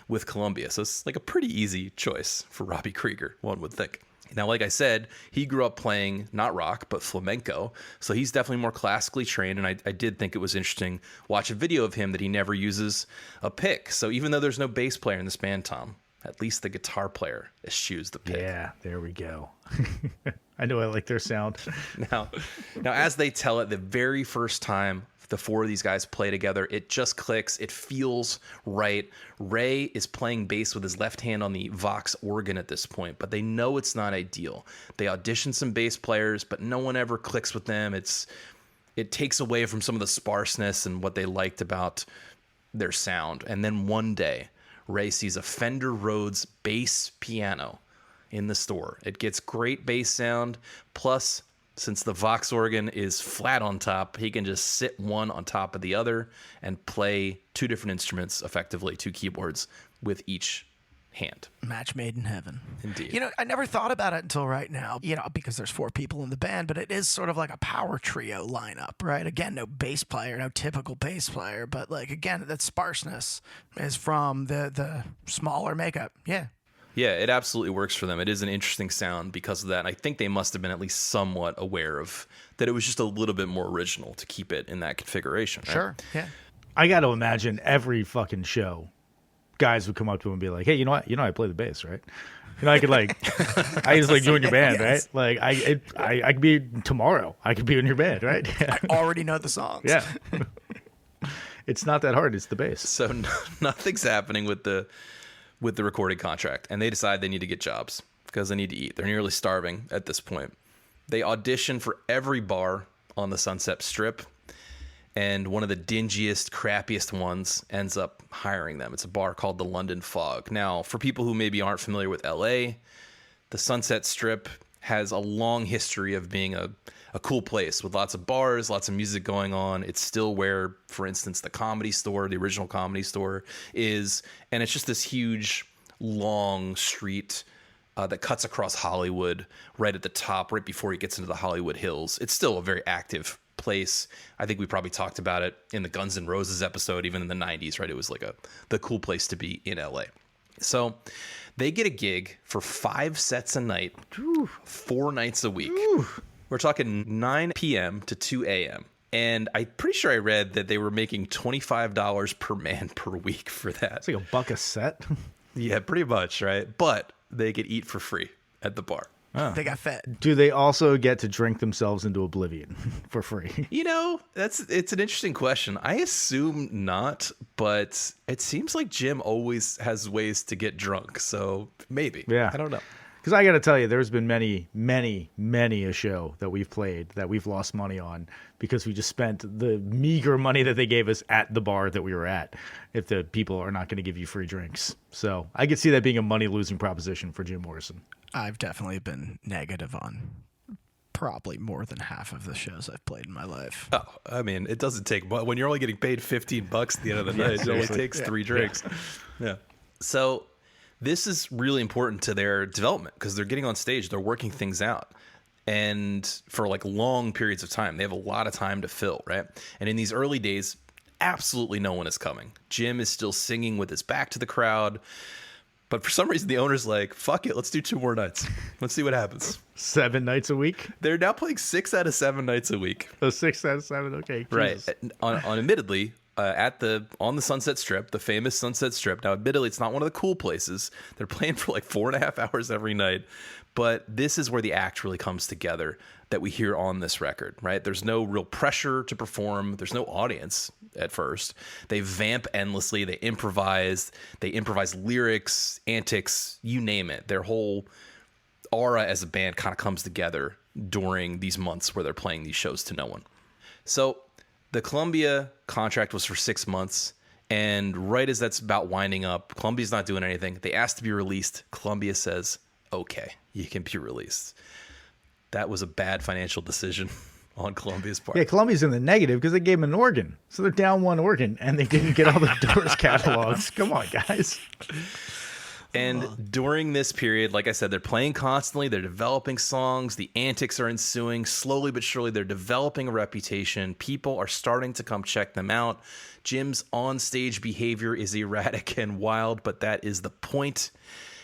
with Columbia. So it's like a pretty easy choice for Robbie Krieger, one would think. Now, like I said, he grew up playing not rock, but flamenco. So he's definitely more classically trained. And I did think it was interesting watch a video of him that he never uses a pick. So even though there's no bass player in this band, Tom, at least the guitar player eschews the pick. Yeah, there we go. I know I like their sound. Now, as they tell it, the very first time the four of these guys play together, it just clicks. It feels right. Ray is playing bass with his left hand on the Vox organ at this point, but they know it's not ideal. They audition some bass players, but no one ever clicks with them. It takes away from some of the sparseness and what they liked about their sound. And then one day, Ray sees a Fender Rhodes bass piano in the store. It gets great bass sound. Plus, since the Vox organ is flat on top, he can just sit one on top of the other and play two different instruments effectively, two keyboards with each hand. Match made in heaven. Indeed. You know, I never thought about it until right now, because there's four people in the band, but it is sort of like a power trio lineup, right? Again, no bass player, no typical bass player, but again, that sparseness is from the smaller makeup. Yeah. Yeah, it absolutely works for them. It is an interesting sound because of that. And I think they must have been at least somewhat aware of that it was just a little bit more original to keep it in that configuration. Right? Sure. Yeah. I got to imagine every fucking show, guys would come up to him and be like, "Hey, you know what? I play the bass, right? I could I just join your band, Yes. right? I could be tomorrow. I could be in your band, right? I already know the songs. Yeah." It's not that hard. It's the bass. So nothing's happening with the recording contract, and they decide they need to get jobs because they need to eat. They're nearly starving at this point. They audition for every bar on the Sunset Strip, and one of the dingiest, crappiest ones ends up hiring them. It's a bar called the London Fog. Now, for people who maybe aren't familiar with LA, the Sunset Strip has a long history of being a cool place with lots of bars, lots of music going on. It's still where, for instance, the Comedy Store, the original Comedy Store is. And it's just this huge, long street that cuts across Hollywood right at the top, right before it gets into the Hollywood Hills. It's still a very active place. I think we probably talked about it in the Guns N' Roses episode, even in the 90s, right? It was the cool place to be in LA. So they get a gig for 5 sets a night, 4 nights a week. We're talking 9 p.m. to 2 a.m. And I'm pretty sure I read that they were making $25 per man per week for that. It's like $1 a set. Yeah, pretty much, right? But they could eat for free at the bar. They got fed. Do they also get to drink themselves into oblivion for free? It's an interesting question. I assume not, but it seems like Jim always has ways to get drunk. So maybe. Yeah. I don't know. Because I got to tell you, there's been many, many, many a show that we've played that we've lost money on because we just spent the meager money that they gave us at the bar that we were at if the people are not going to give you free drinks. So I could see that being a money-losing proposition for Jim Morrison. I've definitely been negative on probably more than half of the shows I've played in my life. Oh, I mean, it doesn't take much. When you're only getting paid $15 at the end of the night, it only takes 3 drinks. Yeah. So this is really important to their development because they're getting on stage, they're working things out. and for like long periods of time. They have a lot of time to fill, right? And in these early days, absolutely no one is coming. Jim is still singing with his back to the crowd. But for some reason, the owner's like, fuck it, let's do 2 more nights. Let's see what happens. 7 nights a week? They're now playing 6 out of 7 nights a week. Oh, 6 out of 7, okay. Jesus. Right. On admittedly, on the Sunset Strip, the famous Sunset Strip. Now, admittedly, it's not one of the cool places. They're playing for like 4.5 hours every night. But this is where the act really comes together that we hear on this record, right? There's no real pressure to perform. There's no audience at first. They vamp endlessly. They improvise lyrics, antics, you name it. Their whole aura as a band kind of comes together during these months where they're playing these shows to no one. So the Columbia contract was for 6 months. And right as that's about winding up, Columbia's not doing anything. They ask to be released. Columbia says, okay, you can be released. That was a bad financial decision on Columbia's part. Yeah, Columbia's in the negative because they gave them an organ. So they're down 1 organ, and they didn't get all the Doors catalogs. Come on, guys. And during this period, like I said, they're playing constantly. They're developing songs. The antics are ensuing. Slowly but surely, they're developing a reputation. People are starting to come check them out. Jim's on-stage behavior is erratic and wild, but that is the point.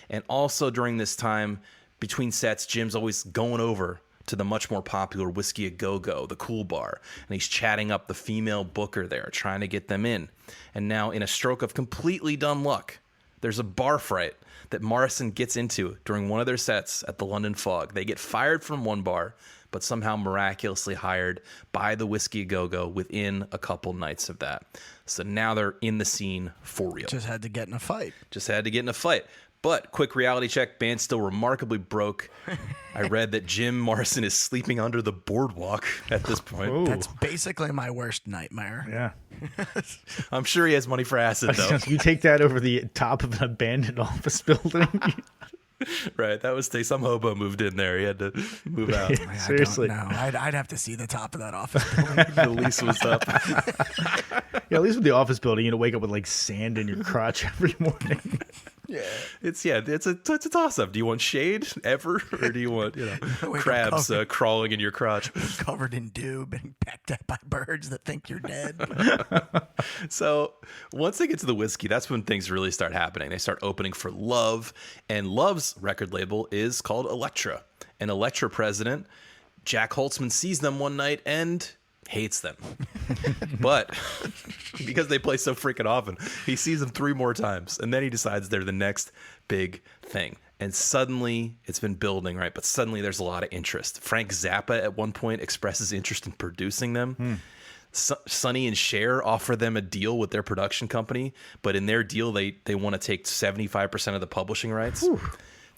And also during this time, between sets, Jim's always going over to the much more popular Whiskey A Go-Go, the Cool Bar, and he's chatting up the female booker there, trying to get them in. And now, in a stroke of completely dumb luck, there's a bar fight that Morrison gets into during one of their sets at the London Fog. They get fired from one bar, but somehow miraculously hired by the Whiskey A Go-Go within a couple nights of that. So now they're in the scene for real. Just had to get in a fight. But quick reality check, band still remarkably broke. I read that Jim Morrison is sleeping under the boardwalk at this point. Ooh. That's basically my worst nightmare. Yeah. I'm sure he has money for acid, though. You take that over the top of an abandoned office building. Right, that was some hobo moved in there. He had to move out. Seriously. I don't know. I'd have to see the top of that office building. The lease was up. Yeah, at least with the office building, you wake up with like sand in your crotch every morning. Yeah, it's a toss-up. Do you want shade ever, or do you want crabs crawling in your crotch? Covered in dew, being pecked at by birds that think you're dead. So once they get to the whiskey, that's when things really start happening. They start opening for Love, and Love's record label is called Elektra. And Elektra president Jack Holtzman sees them one night and hates them. But because they play so freaking often, he sees them 3 more times, and then he decides they're the next big thing. And suddenly, it's been building, right? But suddenly there's a lot of interest. Frank Zappa at one point expresses interest in producing them. Sonny and Cher offer them a deal with their production company, but in their deal, they want to take 75% of the publishing rights. Whew.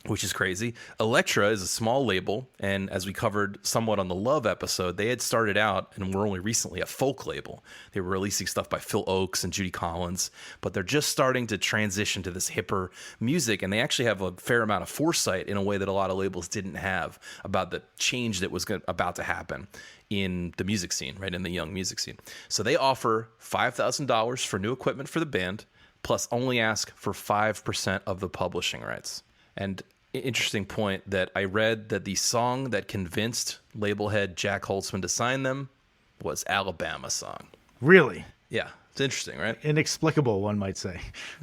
Which is crazy. Elektra is a small label, and as we covered somewhat on the Love episode, they had started out and were only recently a folk label. They were releasing stuff by Phil Oakes and Judy Collins, but they're just starting to transition to this hipper music, and they actually have a fair amount of foresight in a way that a lot of labels didn't have about the change that was about to happen in the music scene, right, in the young music scene. So they offer $5,000 for new equipment for the band, plus only ask for 5% of the publishing rights. And interesting point that I read that the song that convinced label head Jack Holtzman to sign them was Alabama Song. Really? Yeah, it's interesting, right? Inexplicable, one might say.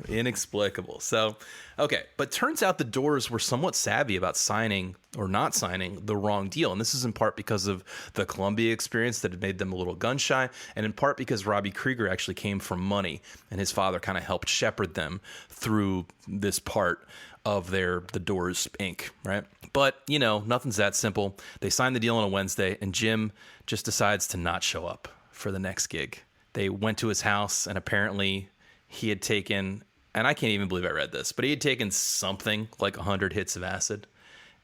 Inexplicable. So, okay, but turns out the Doors were somewhat savvy about signing or not signing the wrong deal. And this is in part because of the Columbia experience that had made them a little gun shy, and in part because Robbie Krieger actually came from money, and his father kind of helped shepherd them through this part of the Doors Inc., right? But, nothing's that simple. They signed the deal on a Wednesday, and Jim just decides to not show up for the next gig. They went to his house, and apparently he had taken, and I can't even believe I read this, but he had taken something like 100 hits of acid,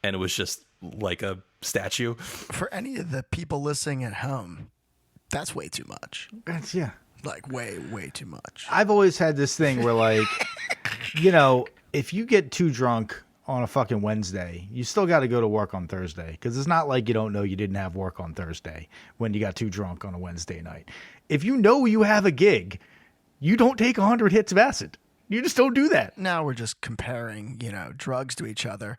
and it was just like a statue. For any of the people listening at home, that's way too much. Yeah. Like, way, way too much. I've always had this thing where, like, if you get too drunk on a fucking Wednesday, you still got to go to work on Thursday, because it's not like you don't know you didn't have work on Thursday when you got too drunk on a Wednesday night. If you know you have a gig, you don't take 100 hits of acid. You just don't do that. Now we're just comparing, drugs to each other.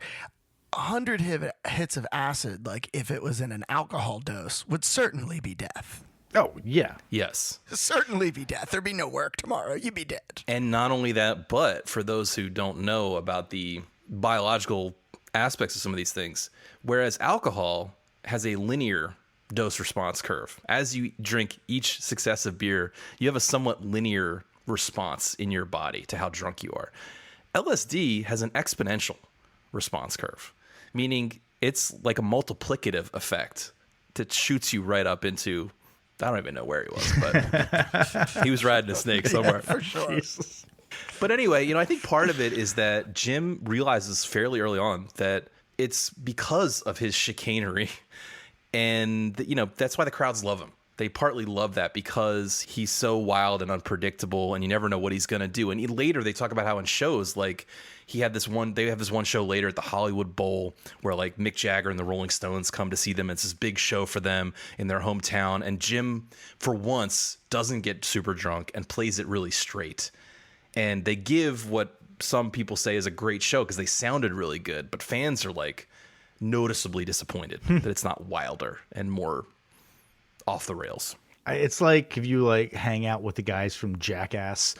100 hits of acid, like if it was in an alcohol dose, would certainly be death. Oh, yeah. Yes. Certainly be death. There'd be no work tomorrow. You'd be dead. And not only that, but for those who don't know about the biological aspects of some of these things, whereas alcohol has a linear dose response curve. As you drink each successive beer, you have a somewhat linear response in your body to how drunk you are. LSD has an exponential response curve, meaning it's like a multiplicative effect that shoots you right up into, I don't even know where he was, but he was riding a snake somewhere. Yeah, for sure. Jesus. But anyway, I think part of it is that Jim realizes fairly early on that it's because of his chicanery. And, that's why the crowds love him. They partly love that because he's so wild and unpredictable and you never know what he's going to do. And later they talk about how in shows, like they have this one show later at the Hollywood Bowl where like Mick Jagger and the Rolling Stones come to see them. It's this big show for them in their hometown. And Jim, for once, doesn't get super drunk and plays it really straight. And they give what some people say is a great show because they sounded really good. But fans are like noticeably disappointed that it's not wilder and more off the rails. It's like if you like hang out with the guys from Jackass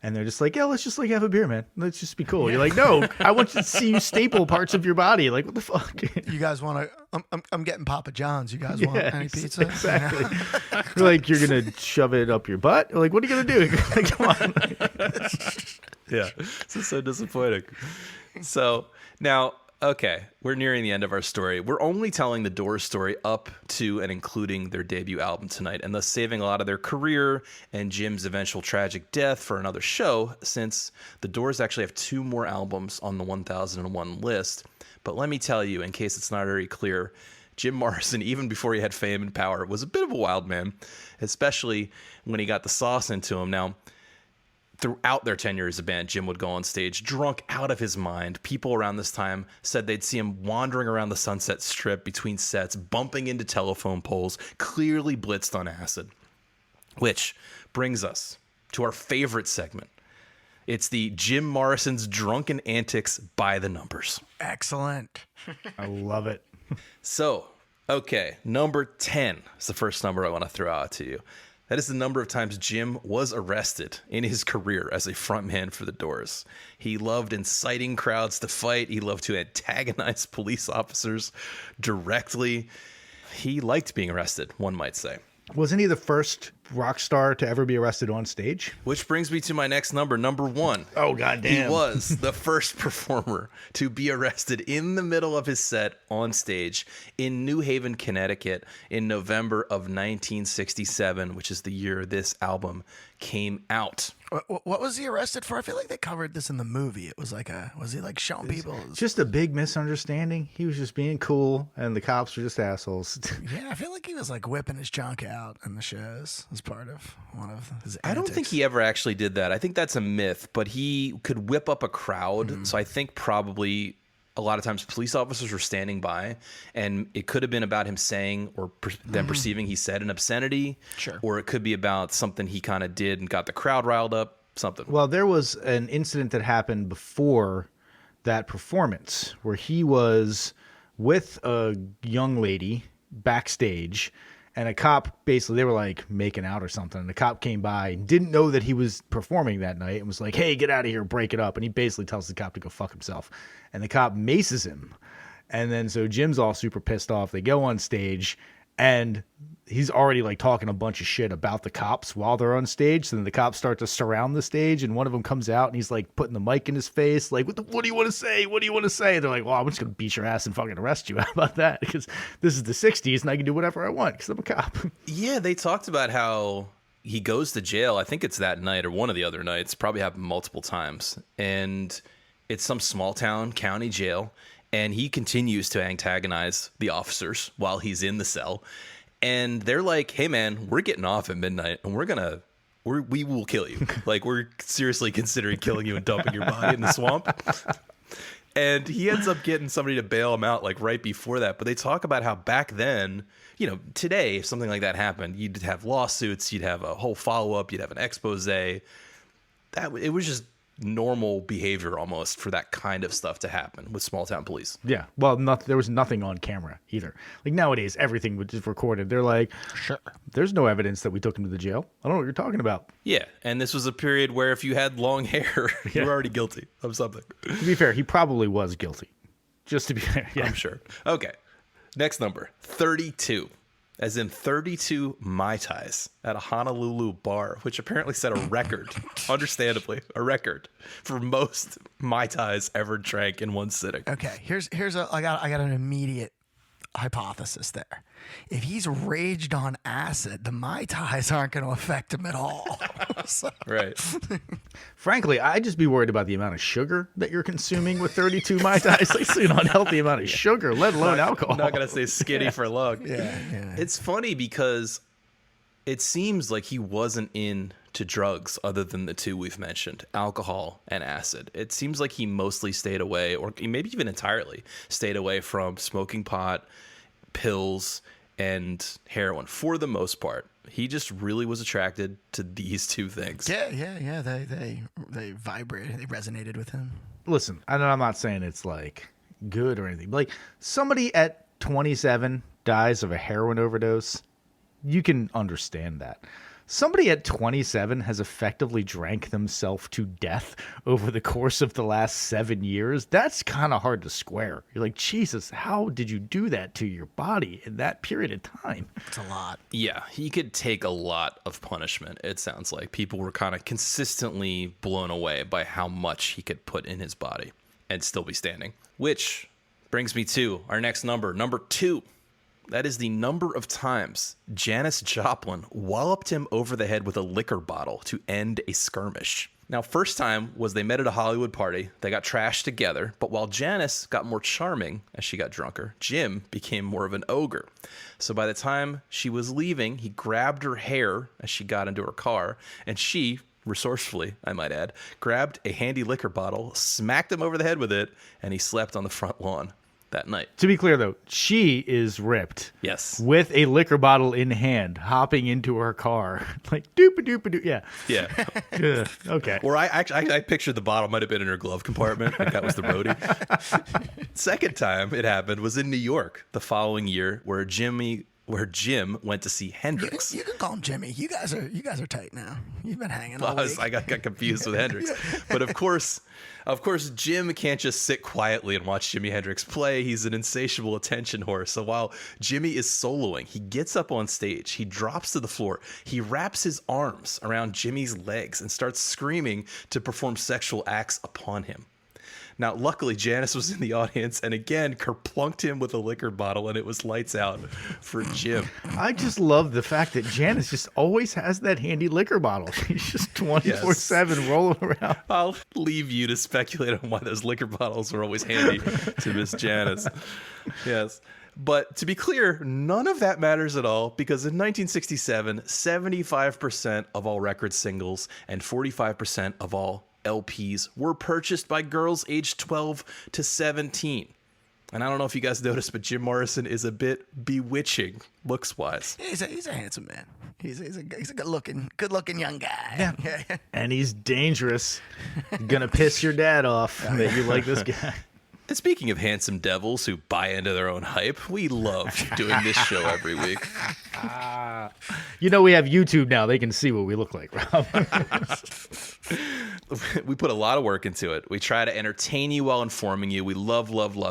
and they're just like, yeah, let's just like have a beer, man. Let's just be cool. You're like, no, I want to see you staple parts of your body. Like, what the fuck? You guys want to, I'm getting Papa John's. You guys want any pizza? Exactly. You're like, you're going to shove it up your butt? Like, what are you going to do? Like, come on. Yeah. This is so disappointing. So now, okay, we're nearing the end of our story. We're only telling the Doors story up to and including their debut album tonight, and thus saving a lot of their career and Jim's eventual tragic death for another show, since the Doors actually have 2 more albums on the 1001 list. But let me tell you, in case it's not very clear, Jim Morrison, even before he had fame and power, was a bit of a wild man, especially when he got the sauce into him. Now, throughout their tenure as a band, Jim would go on stage drunk out of his mind. People around this time said they'd see him wandering around the Sunset Strip between sets, bumping into telephone poles, clearly blitzed on acid. Which brings us to our favorite segment. It's the Jim Morrison's Drunken Antics by the Numbers. Excellent. I love it. So, okay, number 10 is the first number I want to throw out to you. That is the number of times Jim was arrested in his career as a frontman for the Doors. He loved inciting crowds to fight. He loved to antagonize police officers directly. He liked being arrested, one might say. Wasn't he the first rock star to ever be arrested on stage? Which brings me to my next number 1. Oh, goddamn. He was the first performer to be arrested in the middle of his set on stage in New Haven, Connecticut in November of 1967, which is the year this album came out. What was he arrested for? I feel like they covered this in the movie. It was like was he like showing people? Just a big misunderstanding. He was just being cool, and the cops were just assholes. Yeah, I feel like he was like whipping his junk out in the shows as part of one of his antics. I don't think he ever actually did that. I think that's a myth, but he could whip up a crowd. Mm-hmm. So I think probably a lot of times police officers were standing by, and it could have been about him saying or them perceiving he said an obscenity. Sure. Or it could be about something he kind of did and got the crowd riled up, something. Well, there was an incident that happened before that performance where he was with a young lady backstage, and a cop basically, they were like making out or something, and the cop came by and didn't know that he was performing that night and was like, hey, get out of here, break it up. And he basically tells the cop to go fuck himself, and the cop maces him. And then so Jim's all super pissed off. They go on stage, and he's already like talking a bunch of shit about the cops while they're on stage. So then the cops start to surround the stage, and one of them comes out and he's like putting the mic in his face, like, what do you want to say? What do you want to say? And they're like, well, I'm just going to beat your ass and fucking arrest you. How about that? Because this is the 60s and I can do whatever I want because I'm a cop. Yeah, they talked about how he goes to jail. I think it's that night or one of the other nights, probably happened multiple times. And it's some small town county jail. And he continues to antagonize the officers while he's in the cell. And they're like, hey, man, we're getting off at midnight and we will kill you. Like, we're seriously considering killing you and dumping your body in the swamp. And he ends up getting somebody to bail him out like right before that. But they talk about how back then, today, if something like that happened, you'd have lawsuits, you'd have a whole follow up, you'd have an expose. It was just normal behavior almost for that kind of stuff to happen with small town police. Yeah. Well, there was nothing on camera either. Like nowadays, everything was just recorded. They're like, Sure. there's no evidence that we took him to the jail. I don't know what you're talking about. Yeah, and this was a period where if you had long hair, you were already guilty of something. To be fair, he probably was guilty. Just to be fair. Yeah. I'm sure. Okay. Next number, 32. As in 32 Mai Tais at a Honolulu bar, which apparently set a record, understandably, a record for most Mai Tais ever drank in one sitting. Okay, I got an immediate hypothesis there. If he's raged on acid, the Mai Tais aren't going to affect him at all. So- Right. Frankly, I'd just be worried about the amount of sugar that you're consuming with 32 Mai Tais. It's an unhealthy amount of sugar, let alone alcohol. I'm not going to say skinny for long. yeah. It's funny because it seems like he wasn't into drugs other than the two we've mentioned, alcohol and acid. It seems like he mostly stayed away, or maybe even entirely stayed away from smoking pot, pills, and heroin for the most part. He just really was attracted to these two things. Yeah. They vibrated. They resonated with him. Listen, I know I'm not saying it's like good or anything, but like somebody at 27 dies of a heroin overdose, you can understand that. Somebody at 27 has effectively drank themselves to death over the course of the last 7 years. That's kind of hard to square. You're like, Jesus, how did you do that to your body in that period of time? It's a lot. Yeah, he could take a lot of punishment, it sounds like. People were kind of consistently blown away by how much he could put in his body and still be standing. Which brings me to our next number, number 2. That is the number of times Janis Joplin walloped him over the head with a liquor bottle to end a skirmish. Now, first time was they met at a Hollywood party. They got trashed together. But while Janis got more charming as she got drunker, Jim became more of an ogre. So by the time she was leaving, he grabbed her hair as she got into her car, and she, resourcefully, I might add, grabbed a handy liquor bottle, smacked him over the head with it, and he slept on the front lawn that night. To be clear, though, she is ripped. Yes. With a liquor bottle in hand, hopping into her car. Like, doop-a-doop-a-doo. Yeah. Yeah. Ugh, okay. Or I pictured the bottle might have been in her glove compartment. Like that was the roadie. Second time it happened was in New York the following year, where Jim went to see Hendrix. You can call him Jimmy. You guys are tight now. You've been hanging all week. I got confused with Hendrix. But of course, Jim can't just sit quietly and watch Jimi Hendrix play. He's an insatiable attention whore. So while Jimmy is soloing, he gets up on stage. He drops to the floor. He wraps his arms around Jimmy's legs and starts screaming to perform sexual acts upon him. Now, luckily, Janis was in the audience and again kerplunked him with a liquor bottle, and it was lights out for Jim. I just love the fact that Janis just always has that handy liquor bottle. She's just 24/7 rolling around. I'll leave you to speculate on why those liquor bottles were always handy to Miss Janis. Yes. But to be clear, none of that matters at all because in 1967, 75% of all record singles and 45% of all LPs were purchased by girls aged 12 to 17. And I don't know if you guys noticed, but Jim Morrison is a bit bewitching looks-wise. He's a handsome man. He's a good-looking young guy. Yeah. And he's dangerous. Gonna piss your dad off that you like this guy. And speaking of handsome devils who buy into their own hype, we love doing this show every week. You know we have YouTube now. They can see what we look like, Rob. We put a lot of work into it. We try to entertain you while informing you. We love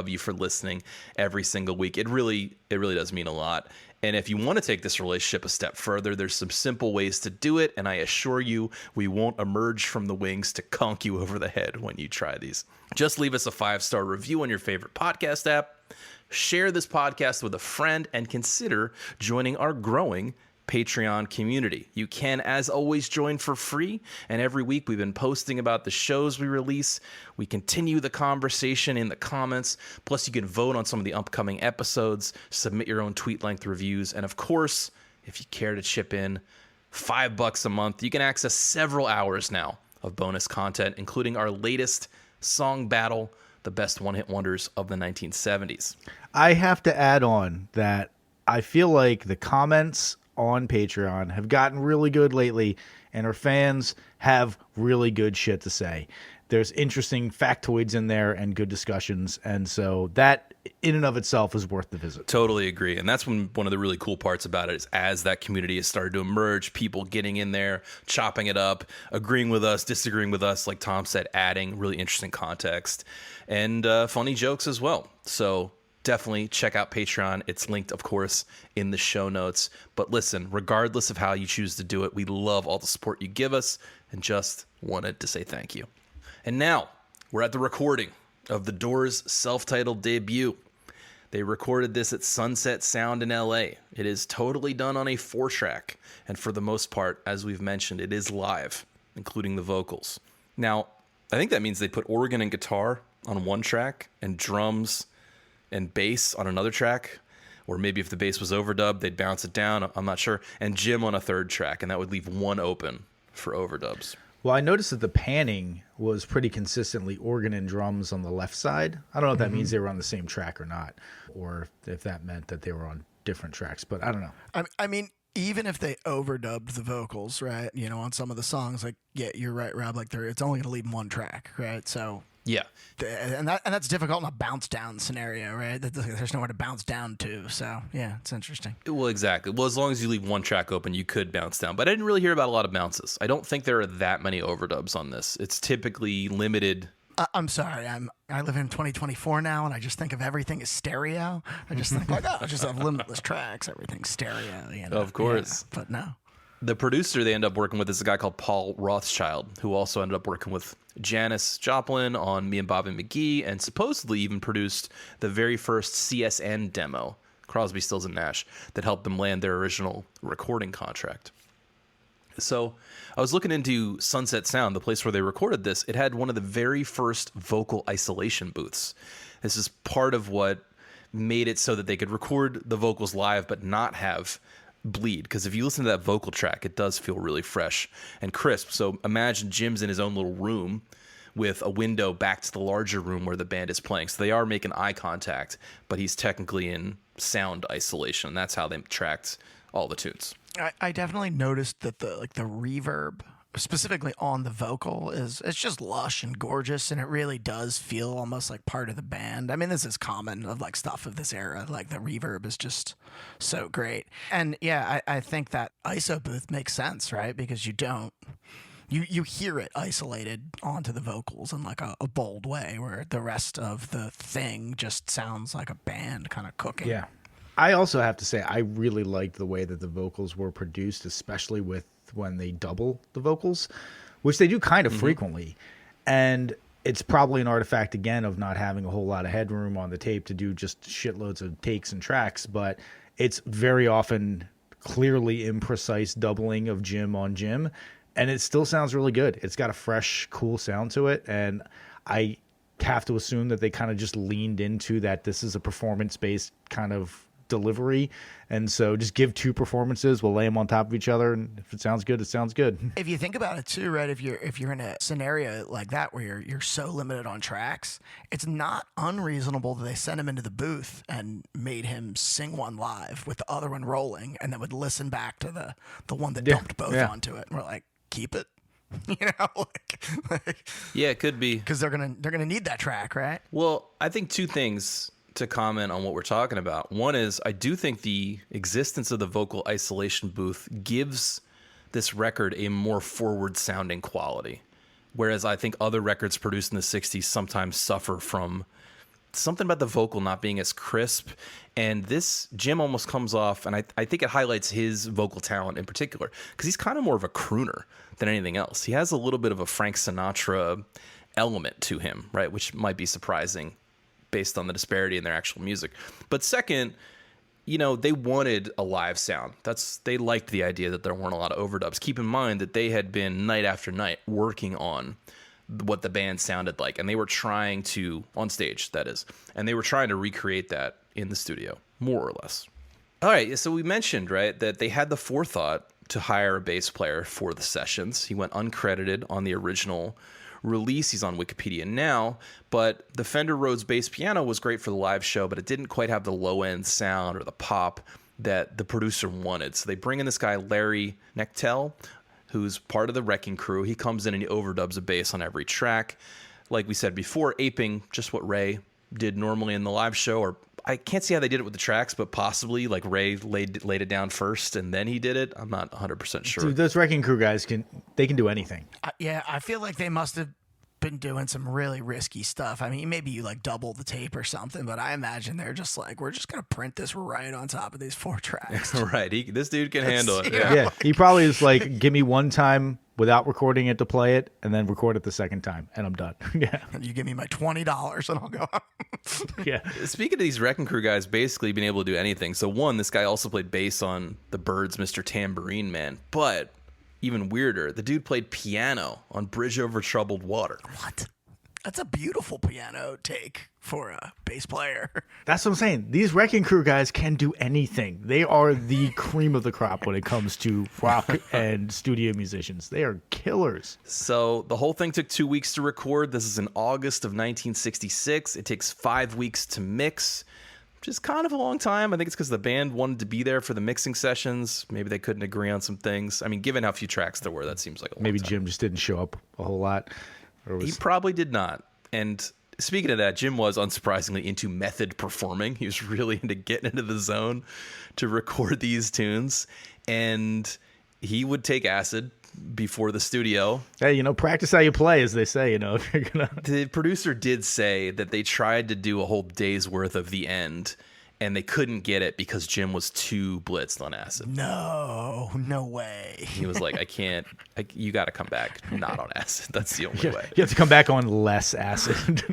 you for listening every single week. It really does mean a lot. And if you want to take this relationship a step further, there's some simple ways to do it. And I assure you, we won't emerge from the wings to conk you over the head when you try these. Just leave us a 5-star review on your favorite podcast app. Share this podcast with a friend and consider joining our growing Patreon community. You can, as always, join for free, and every week we've been posting about the shows we release. We continue the conversation in the comments, plus you can vote on some of the upcoming episodes, submit your own tweet-length reviews, and of course, if you care to chip in $5 a month, you can access several hours now of bonus content, including our latest song battle, the best one-hit wonders of the 1970s. I have to add on that I feel like the comments on Patreon have gotten really good lately, and our fans have really good shit to say. There's interesting factoids in there and good discussions. And so that in and of itself is worth the visit. Totally agree. And that's one of the really cool parts about it is as that community has started to emerge, people getting in there, chopping it up, agreeing with us, disagreeing with us, like Tom said, adding really interesting context and funny jokes as well. So definitely check out Patreon. It's linked, of course, in the show notes. But listen, regardless of how you choose to do it, we love all the support you give us and just wanted to say thank you. And now we're at the recording of the Doors' self-titled debut. They recorded this at Sunset Sound in LA. It is totally done on a 4-track. And for the most part, as we've mentioned, it is live, including the vocals. Now, I think that means they put organ and guitar on one track and drums and bass on another track. Or maybe if the bass was overdubbed, they'd bounce it down. I'm not sure. And Jim on a third track, and that would leave one open for overdubs. Well, I noticed that the panning was pretty consistently organ and drums on the left side. I don't know if that means they were on the same track or not, or if that meant that they were on different tracks, but I don't know. I mean, even if they overdubbed the vocals, right? You know, on some of the songs, like, yeah, you're right, Rob. Like, it's only going to leave one track, right? So Yeah. and that's difficult in a bounce down scenario, right? There's nowhere to bounce down to. So yeah, it's interesting. Well, exactly. Well, as long as you leave one track open, you could bounce down. But I didn't really hear about a lot of bounces. I don't think there are that many overdubs on this. It's typically limited. I'm sorry. I live in 2024 now, and I just think of everything as stereo. I just think like, oh, just have limitless tracks. Everything's stereo. You know? Of course. Yeah, but no. The producer they end up working with is a guy called Paul Rothschild, who also ended up working with Janis Joplin on Me and Bobby McGee, and supposedly even produced the very first CSN demo, Crosby, Stills and Nash, that helped them land their original recording contract. So I was looking into Sunset Sound, the place where they recorded this. It had one of the very first vocal isolation booths. This is part of what made it so that they could record the vocals live but not have bleed, because if you listen to that vocal track, it does feel really fresh and crisp. So imagine Jim's in his own little room with a window back to the larger room where the band is playing. So they are making eye contact, but he's technically in sound isolation. That's how they tracked all the tunes. I definitely noticed that the reverb, specifically on the vocal, it's just lush and gorgeous, and it really does feel almost like part of the band. I mean, this is common of like stuff of this era. Like the reverb is just so great. And yeah, I think that ISO booth makes sense, right? Because you hear it isolated onto the vocals in like a bold way, where the rest of the thing just sounds like a band kind of cooking. Yeah. I also have to say, I really liked the way that the vocals were produced, especially with when they double the vocals, which they do kind of frequently. And it's probably an artifact, again, of not having a whole lot of headroom on the tape to do just shitloads of takes and tracks. But it's very often clearly imprecise doubling of Jim on Jim. And it still sounds really good. It's got a fresh, cool sound to it. And I have to assume that they kind of just leaned into that this is a performance-based kind of delivery, and so just give two performances, we'll lay them on top of each other, and if it sounds good, it sounds good. If you think about it too, right, if you're in a scenario like that where you're so limited on tracks, it's not unreasonable that they sent him into the booth and made him sing one live with the other one rolling, and then would listen back to the one that dumped both onto it, and we're like, keep it. You know, Yeah, it could be, because they're gonna need that track, right? Well, I think two things to comment on what we're talking about. One is, I do think the existence of the vocal isolation booth gives this record a more forward sounding quality. Whereas I think other records produced in the 60s sometimes suffer from something about the vocal not being as crisp. And this, Jim almost comes off, and I think it highlights his vocal talent in particular, because he's kind of more of a crooner than anything else. He has a little bit of a Frank Sinatra element to him, right? Which might be surprising based on the disparity in their actual music. But second, you know, they wanted a live sound. They liked the idea that there weren't a lot of overdubs. Keep in mind that they had been night after night working on what the band sounded like, and they were trying to, on stage that is, and they were trying to recreate that in the studio, more or less. All right, so we mentioned, right, that they had the forethought to hire a bass player for the sessions. He went uncredited on the original release. He's on Wikipedia now, but the Fender Rhodes bass piano was great for the live show, but it didn't quite have the low end sound or the pop that the producer wanted. So they bring in this guy, Larry Knechtel, who's part of the Wrecking Crew. He comes in and he overdubs a bass on every track. Like we said before, aping just what Ray did normally in the live show, or I can't see how they did it with the tracks, but possibly like Ray laid it down first and then he did it. I'm not 100% sure. Dude, those Wrecking Crew guys can do anything. Yeah, I feel like they must have been doing some really risky stuff. I mean, maybe you like double the tape or something, but I imagine they're just like, we're just gonna print this right on top of these 4 tracks. Right. This dude can handle it. Yeah, he probably is like, give me one time without recording it to play it, and then record it the second time, and I'm done. Yeah. You give me my $20 and I'll go. Yeah. Speaking of these Wrecking Crew guys basically being able to do anything. So one, this guy also played bass on the Byrds' Mr. Tambourine Man, but even weirder, the dude played piano on Bridge Over Troubled Water. What? That's a beautiful piano take for a bass player. That's what I'm saying. These Wrecking Crew guys can do anything. They are the cream of the crop when it comes to rock and studio musicians. They are killers. So the whole thing took 2 weeks to record. This is in August of 1966. It takes 5 weeks to mix, which is kind of a long time. I think it's because the band wanted to be there for the mixing sessions. Maybe they couldn't agree on some things. I mean, given how few tracks there were, that seems like a long Maybe time. Jim just didn't show up a whole lot. Or was... He probably did not. And speaking of that, Jim was unsurprisingly into method performing. He was really into getting into the zone to record these tunes. And he would take acid before the studio. Hey, practice how you play, as they say, if you're gonna... The producer did say that they tried to do a whole day's worth of the end, and they couldn't get it because Jim was too blitzed on acid. No way. He was like, I can't, you got to come back not on acid. That's the only way. You have to come back on less acid.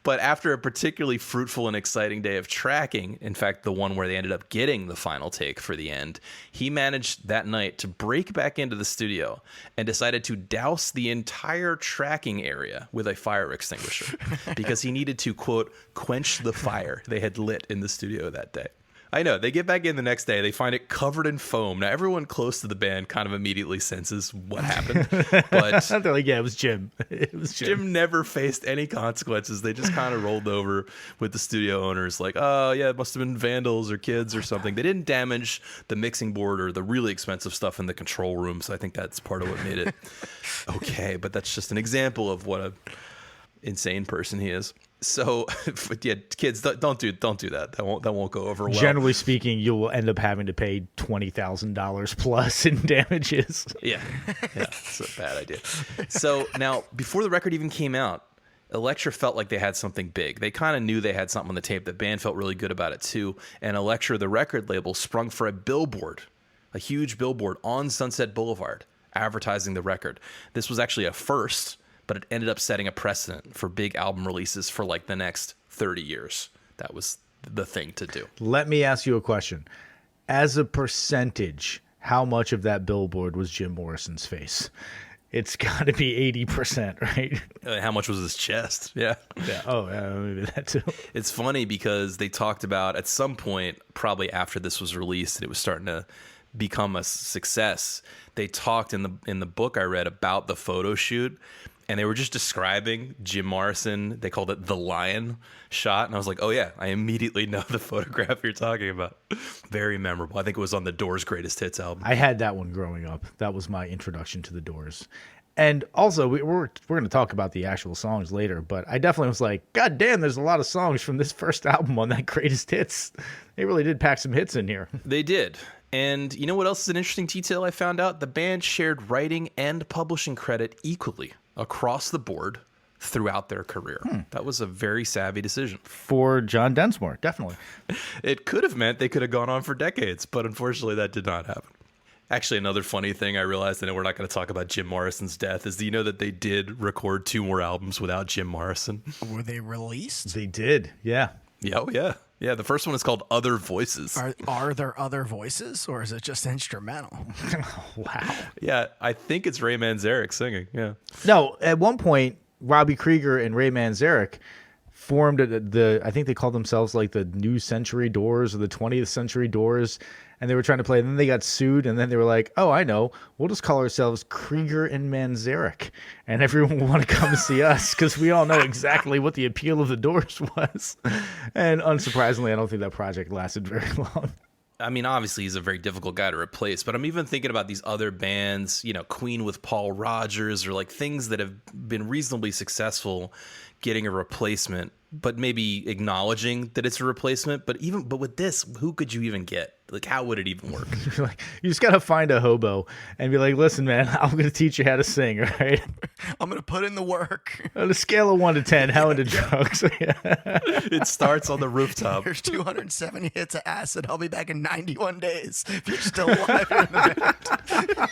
But after a particularly fruitful and exciting day of tracking, in fact, the one where they ended up getting the final take for the end, he managed that night to break back into the studio and decided to douse the entire tracking area with a fire extinguisher because he needed to, quote, quench the fire they had lit in the studio that day. I know. They get back in the next day. They find it covered in foam. Now, everyone close to the band kind of immediately senses what happened. But they're like, yeah, it was Jim. It was Jim. Jim never faced any consequences. They just kind of rolled over with the studio owners like, oh, yeah, it must have been vandals or kids or something. They didn't damage the mixing board or the really expensive stuff in the control room. So I think that's part of what made it okay. But that's just an example of what a insane person he is. So, yeah, kids, don't do that. That won't go over well. Generally speaking, you will end up having to pay $20,000 plus in damages. Yeah, it's a bad idea. So now, before the record even came out, Elektra felt like they had something big. They kind of knew they had something on the tape. The band felt really good about it too. And Elektra, the record label, sprung for a billboard, a huge billboard on Sunset Boulevard, advertising the record. This was actually a first, but it ended up setting a precedent for big album releases for like the next 30 years. That was the thing to do. Let me ask you a question. As a percentage, how much of that billboard was Jim Morrison's face? It's got to be 80%, right? How much was his chest? Yeah. Yeah. Oh, yeah, maybe that too. It's funny because they talked about at some point, probably after this was released and it was starting to become a success, they talked in the book I read about the photo shoot. And they were just describing Jim Morrison. They called it the lion shot. And I was like, oh, yeah, I immediately know the photograph you're talking about. Very memorable. I think it was on the Doors' Greatest Hits album. I had that one growing up. That was my introduction to the Doors. And also, we're going to talk about the actual songs later. But I definitely was like, God damn, there's a lot of songs from this first album on that Greatest Hits. They really did pack some hits in here. They did. And you know what else is an interesting detail I found out? The band shared writing and publishing credit equally across the board throughout their career. That was a very savvy decision. For John Densmore, definitely. It could have meant they could have gone on for decades, but unfortunately that did not happen. Actually, another funny thing I realized, and we're not going to talk about Jim Morrison's death, is do you know that they did record 2 more albums without Jim Morrison? Were they released? They did, yeah. Yeah, oh yeah. Yeah, the first one is called Other Voices. Are there other voices, or is it just instrumental? Wow. Yeah, I think it's Ray Manzarek singing, yeah. No, at one point, Robbie Krieger and Ray Manzarek formed I think they called themselves like the New Century Doors or the 20th Century Doors, and they were trying to play, and then they got sued, and then they were like, oh, I know, we'll just call ourselves Krieger and Manzarek, and everyone will want to come see us, because we all know exactly what the appeal of the Doors was. And unsurprisingly, I don't think that project lasted very long. I mean, obviously he's a very difficult guy to replace, but I'm even thinking about these other bands, Queen with Paul Rogers, or like things that have been reasonably successful getting a replacement, but maybe acknowledging that it's a replacement. But with this, who could you even get? Like, how would it even work? Like, you just got to find a hobo and be like, listen, man, I'm going to teach you how to sing, all right? I'm going to put in the work. On a scale of 1 to 10, how into drugs? It starts on the rooftop. Here's 270 hits of acid. I'll be back in 91 days. If you're still alive in the band.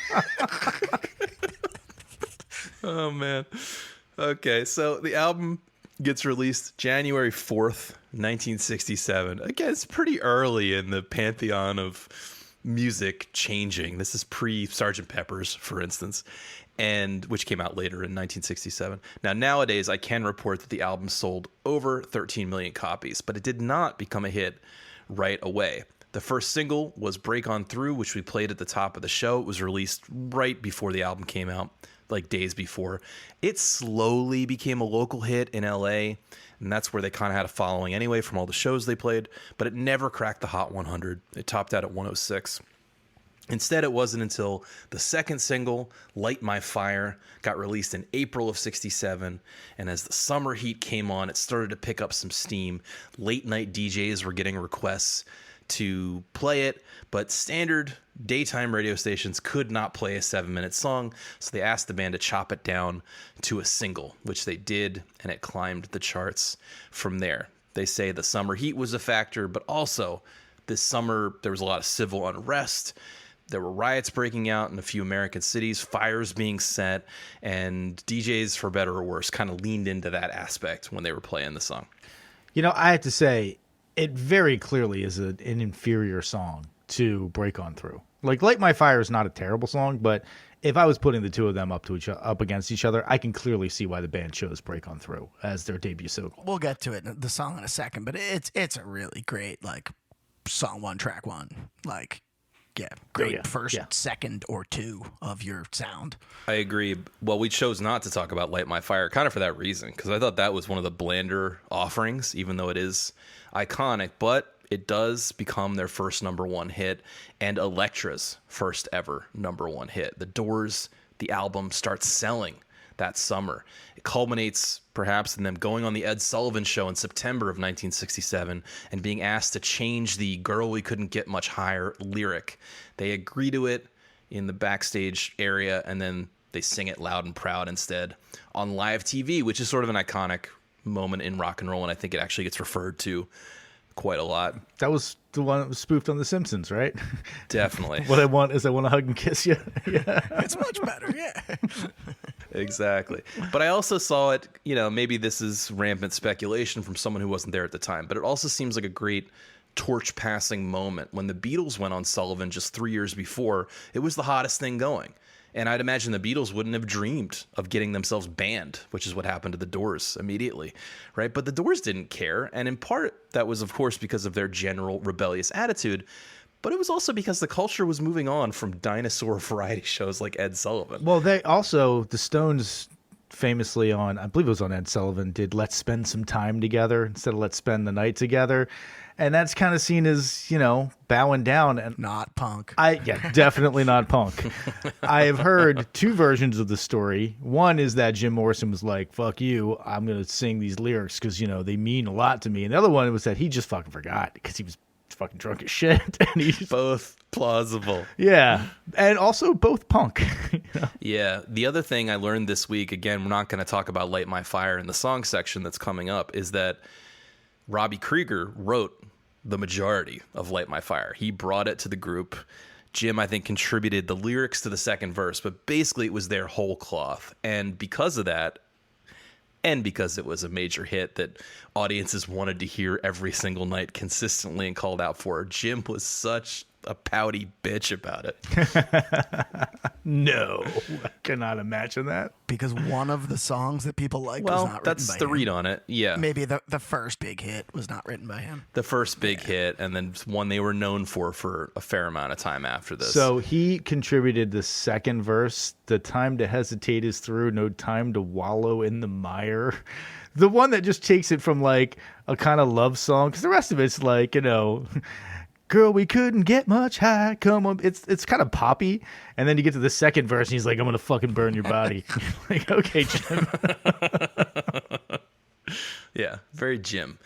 Oh, man. Okay, so the album gets released January 4th, 1967. Again, it's pretty early in the pantheon of music changing. This is pre-Sgt. Pepper's, for instance, and which came out later in 1967. Now, nowadays, I can report that the album sold over 13 million copies, but it did not become a hit right away. The first single was Break On Through, which we played at the top of the show. It was released right before the album came out, like days before. It slowly became a local hit in LA, and that's where they kind of had a following anyway from all the shows they played, but it never cracked the Hot 100. It topped out at 106. Instead, it wasn't until the second single, Light My Fire, got released in April of 67, and as the summer heat came on, it started to pick up some steam. Late night DJs were getting requests to play it, but standard daytime radio stations could not play a 7-minute song, so they asked the band to chop it down to a single, which they did, and it climbed the charts from there. They say the summer heat was a factor, but also this summer there was a lot of civil unrest. There were riots breaking out in a few American cities, fires being set, and DJs, for better or worse, kind of leaned into that aspect when they were playing the song. I have to say, it very clearly is an inferior song to Break On Through. Like, Light My Fire is not a terrible song, but if I was putting the two of them up against each other, I can clearly see why the band chose Break On Through as their debut single. We'll get to it, the song, in a second, but it's a really great, like, song one, track one. Like, yeah, great first, second, or two of your sound. I agree. Well, we chose not to talk about Light My Fire kind of for that reason, because I thought that was one of the blander offerings, even though it is iconic, but it does become their first number one hit and Elektra's first ever number one hit. The Doors, the album, starts selling that summer. It culminates perhaps in them going on the Ed Sullivan Show in September of 1967 and being asked to change the "Girl We Couldn't Get Much Higher" lyric. They agree to it in the backstage area, and then they sing it loud and proud instead on live TV, which is sort of an iconic moment in rock and roll, and I think it actually gets referred to quite a lot. That was the one that was spoofed on The Simpsons, right? Definitely. What I want is I want to hug and kiss you. Yeah. It's much better, yeah. Exactly. But I also saw it, maybe this is rampant speculation from someone who wasn't there at the time, but it also seems like a great torch passing moment. When the Beatles went on Sullivan just 3 years before, it was the hottest thing going. And I'd imagine the Beatles wouldn't have dreamed of getting themselves banned, which is what happened to the Doors immediately, right? But the Doors didn't care. And in part, that was, of course, because of their general rebellious attitude. But it was also because the culture was moving on from dinosaur variety shows like Ed Sullivan. Well, the Stones famously on, I believe it was on Ed Sullivan, did Let's Spend Some Time Together instead of Let's Spend the Night Together. And that's kind of seen as, bowing down. And not punk. Definitely not punk. I have heard two versions of the story. One is that Jim Morrison was like, fuck you, I'm going to sing these lyrics because, they mean a lot to me. And the other one was that he just fucking forgot because he was fucking drunk as shit. And he's both plausible. Yeah. And also both punk. Yeah. The other thing I learned this week, again, we're not going to talk about Light My Fire in the song section that's coming up, is that Robbie Krieger wrote the majority of Light My Fire. He brought it to the group. Jim, I think, contributed the lyrics to the second verse, but basically it was their whole cloth. And because of that, and because it was a major hit that audiences wanted to hear every single night consistently and called out for, Jim was such a pouty bitch about it. No, I cannot imagine that. Because one of the songs that people liked was not written by him. That's the read on it, yeah. Maybe the first big hit was not written by him. The first big hit, and then one they were known for a fair amount of time after this. So he contributed the second verse, "The time to hesitate is through, no time to wallow in the mire." The one that just takes it from like a kind of love song, because the rest of it's like, girl, we couldn't get much high. Come on. It's kind of poppy. And then you get to the second verse and he's like, I'm going to fucking burn your body. Like, okay, Jim. Yeah, very Jim.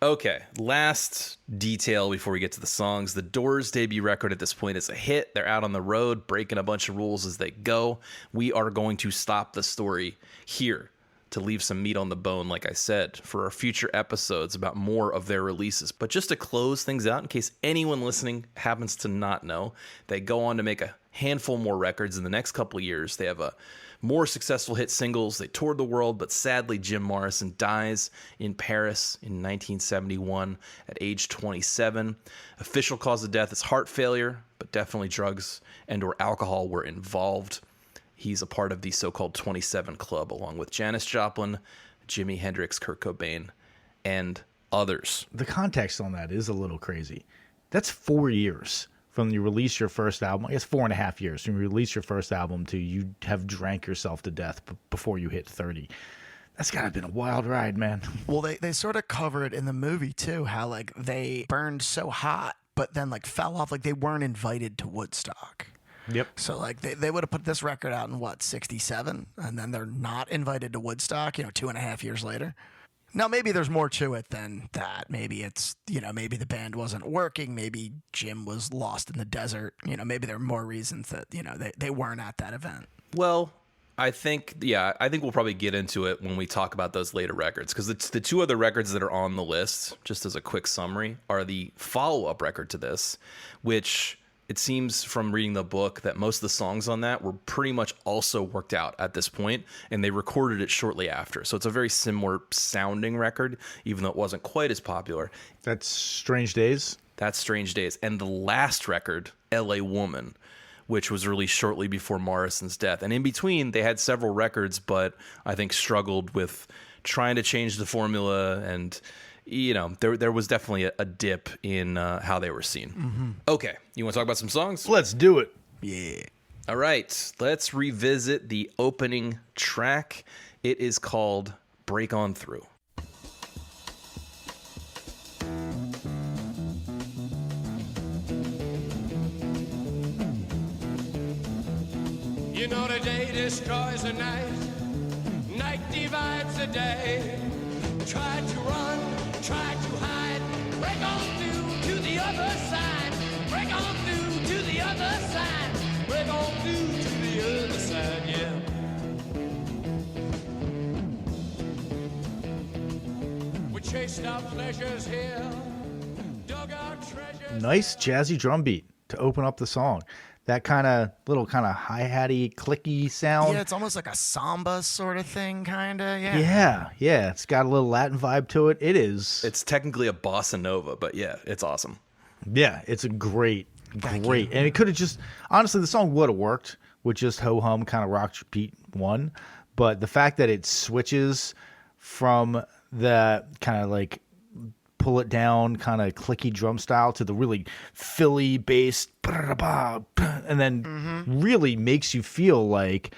Okay, last detail before we get to the songs. The Doors' debut record at this point is a hit. They're out on the road, breaking a bunch of rules as they go. We are going to stop the story here to leave some meat on the bone, like I said, for our future episodes about more of their releases. But just to close things out, in case anyone listening happens to not know, they go on to make a handful more records in the next couple of years. They have a more successful hit singles. They toured the world, but sadly, Jim Morrison dies in Paris in 1971 at age 27. Official cause of death is heart failure, but definitely drugs and or alcohol were involved. He's a part of the so-called 27 Club, along with Janis Joplin, Jimi Hendrix, Kurt Cobain, and others. The context on that is a little crazy. That's 4 years from you release your first album. I guess 4.5 years from you release your first album to you have drank yourself to death before you hit 30. That's gotta have been a wild ride, man. Well, they sort of cover it in the movie too, how like they burned so hot, but then like fell off, like they weren't invited to Woodstock. Yep. So like they would have put this record out in what, 67, and then they're not invited to Woodstock, 2.5 years later. Now maybe there's more to it than that. Maybe it's, maybe the band wasn't working. Maybe Jim was lost in the desert. Maybe there are more reasons that, they weren't at that event. Well, I think we'll probably get into it when we talk about those later records, because the two other records that are on the list, just as a quick summary, are the follow-up record to this, which it seems from reading the book that most of the songs on that were pretty much also worked out at this point, and they recorded it shortly after. So it's a very similar sounding record, even though it wasn't quite as popular. That's Strange Days. That's Strange Days. And the last record, L.A. Woman, which was released shortly before Morrison's death. And in between, they had several records, but I think struggled with trying to change the formula, and there was definitely a dip in how they were seen. Mm-hmm. Okay, you want to talk about some songs? Let's do it. Yeah. All right, let's revisit the opening track. It is called Break On Through. The day destroys the night, night divides the day. Try to run, try to hide, break on through to the other side, break on through to the other side, break on through to the other side, yeah. We chased our pleasures here, dug our treasures. Nice jazzy drum beat to open up the song. That little hi-hatty, clicky sound. Yeah, it's almost like a samba sort of thing, kind of. Yeah. Yeah. It's got a little Latin vibe to it. It is. It's technically a bossa nova, but yeah, it's awesome. Yeah, it's a great. And it could have just, honestly, the song would have worked with just ho-hum kind of rock beat one. But the fact that it switches from the kind of like pull it down kind of clicky drum style to the really Philly based, and then really makes you feel like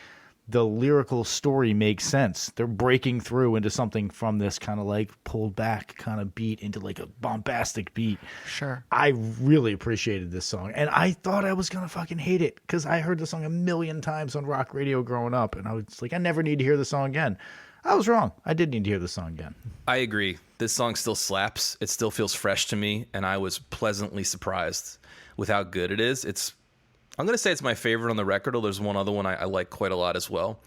the lyrical story makes sense. They're breaking through into something from this kind of like pulled back kind of beat into like a bombastic beat. Sure. I really appreciated this song, and I thought I was gonna fucking hate it because I heard the song a million times on rock radio growing up, and I was like, I never need to hear the song again. I was wrong. I did need to hear the song again. I agree. This song still slaps. It still feels fresh to me, and I was pleasantly surprised with how good it is. I'm going to say it's my favorite on the record, although there's one other one I like quite a lot as well.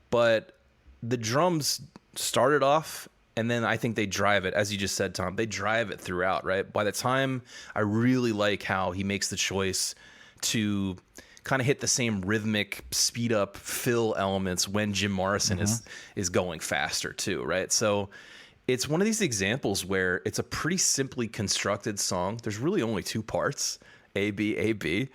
But the drums started off, and then I think they drive it, as you just said, Tom. They drive it throughout, right? By the time, I really like how he makes the choice to kind of hit the same rhythmic speed up fill elements when Jim Morrison is going faster too, right? So it's one of these examples where it's a pretty simply constructed song. There's really only two parts, A, B, A, B.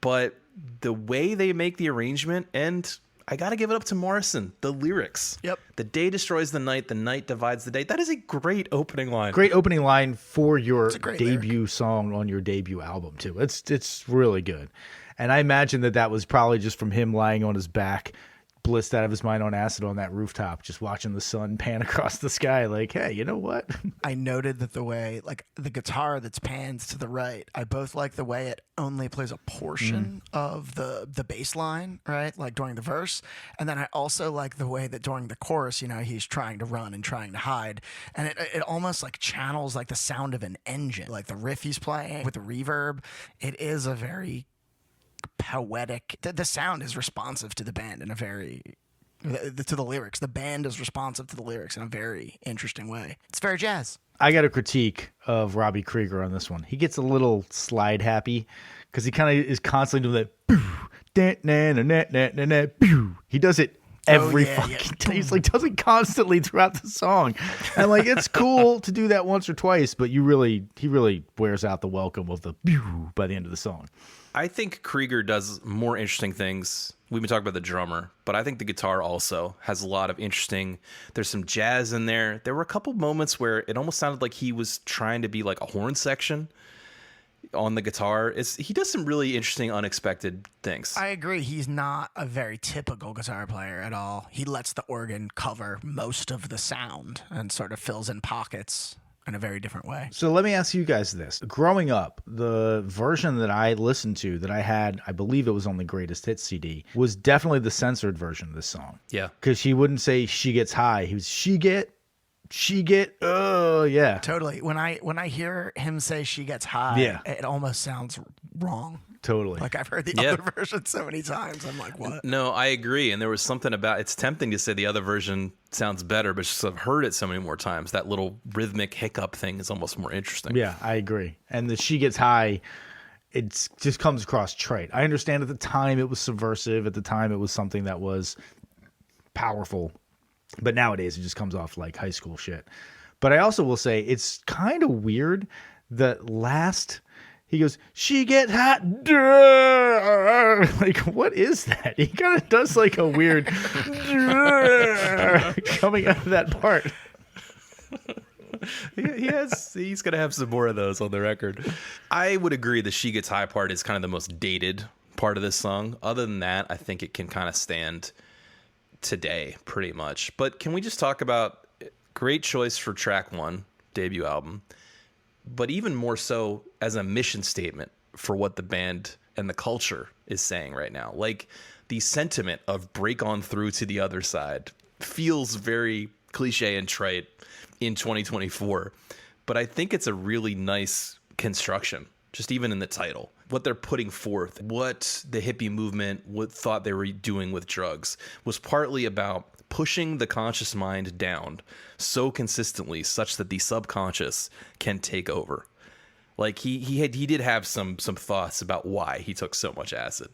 But the way they make the arrangement, and I got to give it up to Morrison, the lyrics. Yep. The day destroys the night divides the day. That is a great opening line. Great opening line for your debut lyric. Song on your debut album too. It's really good. And I imagine that was probably just from him lying on his back, blissed out of his mind on acid on that rooftop, just watching the sun pan across the sky. Like, hey, you know what? I noted that the way, like the guitar that's pans to the right, I both like the way it only plays a portion of the bass line, right? Like during the verse. And then I also like the way that during the chorus, you know, he's trying to run and trying to hide. And it almost like channels like the sound of an engine, like the riff he's playing with the reverb. It is a very poetic, the sound is responsive to the band in a very, to the lyrics. The band is responsive to the lyrics in a very interesting way. It's very jazz. I got a critique of Robbie Krieger on this one. He gets a little slide happy because he kind of is constantly doing that. He does it every fucking day. He's like, does it constantly throughout the song. And like, it's cool to do that once or twice, but he really wears out the welcome of the by the end of the song. I think Krieger does more interesting things. We've been talking about the drummer, but I think the guitar also has a lot of interesting. There's some jazz in there. There were a couple moments where it almost sounded like he was trying to be like a horn section on the guitar. He does some really interesting, unexpected things. I agree. He's not a very typical guitar player at all. He lets the organ cover most of the sound and sort of fills in pockets in a very different way. So let me ask you guys this. Growing up, the version that I listened to that I had, I believe it was on the Greatest Hits CD, was definitely the censored version of this song. Yeah. Because he wouldn't say she gets high. He was she get, oh, yeah. Totally. When I hear him say she gets high, Yeah. it almost sounds wrong. Totally. Like I've heard the Yeah. other version so many times. I'm like, what? No, I agree. And there was something about, it's tempting to say the other version sounds better, but just I've heard it so many more times. That little rhythmic hiccup thing is almost more interesting. Yeah, I agree. And the she gets high, it just comes across trite. I understand at the time it was subversive. At the time it was something that was powerful. But nowadays it just comes off like high school shit. But I also will say it's kind of weird that last... He goes, she get hot. Like, what is that? He kind of does like a weird coming out of that part. He's going to have some more of those on the record. I would agree the She Gets High part is kind of the most dated part of this song. Other than that, I think it can kind of stand today pretty much. But can we just talk about great choice for track 1, debut album. But even more so as a mission statement for what the band and the culture is saying right now. Like the sentiment of break on through to the other side feels very cliche and trite in 2024. But I think it's a really nice construction, just even in the title. What they're putting forth, what the hippie movement thought they were doing with drugs was partly about pushing the conscious mind down so consistently such that the subconscious can take over. Like he did have some thoughts about why he took so much acid,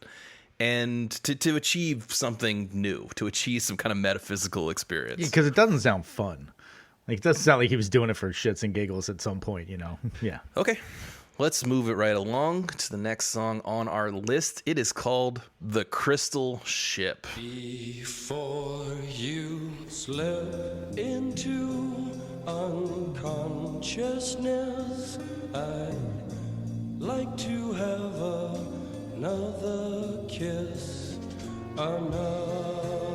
and to achieve something new, to achieve some kind of metaphysical experience. Because it doesn't sound fun. Like, it doesn't sound like he was doing it for shits and giggles at some point, you know? Yeah. Okay, let's move it right along to the next song on our list. It is called The Crystal Ship. Before you slip into unconsciousness, I'd like to have another kiss, another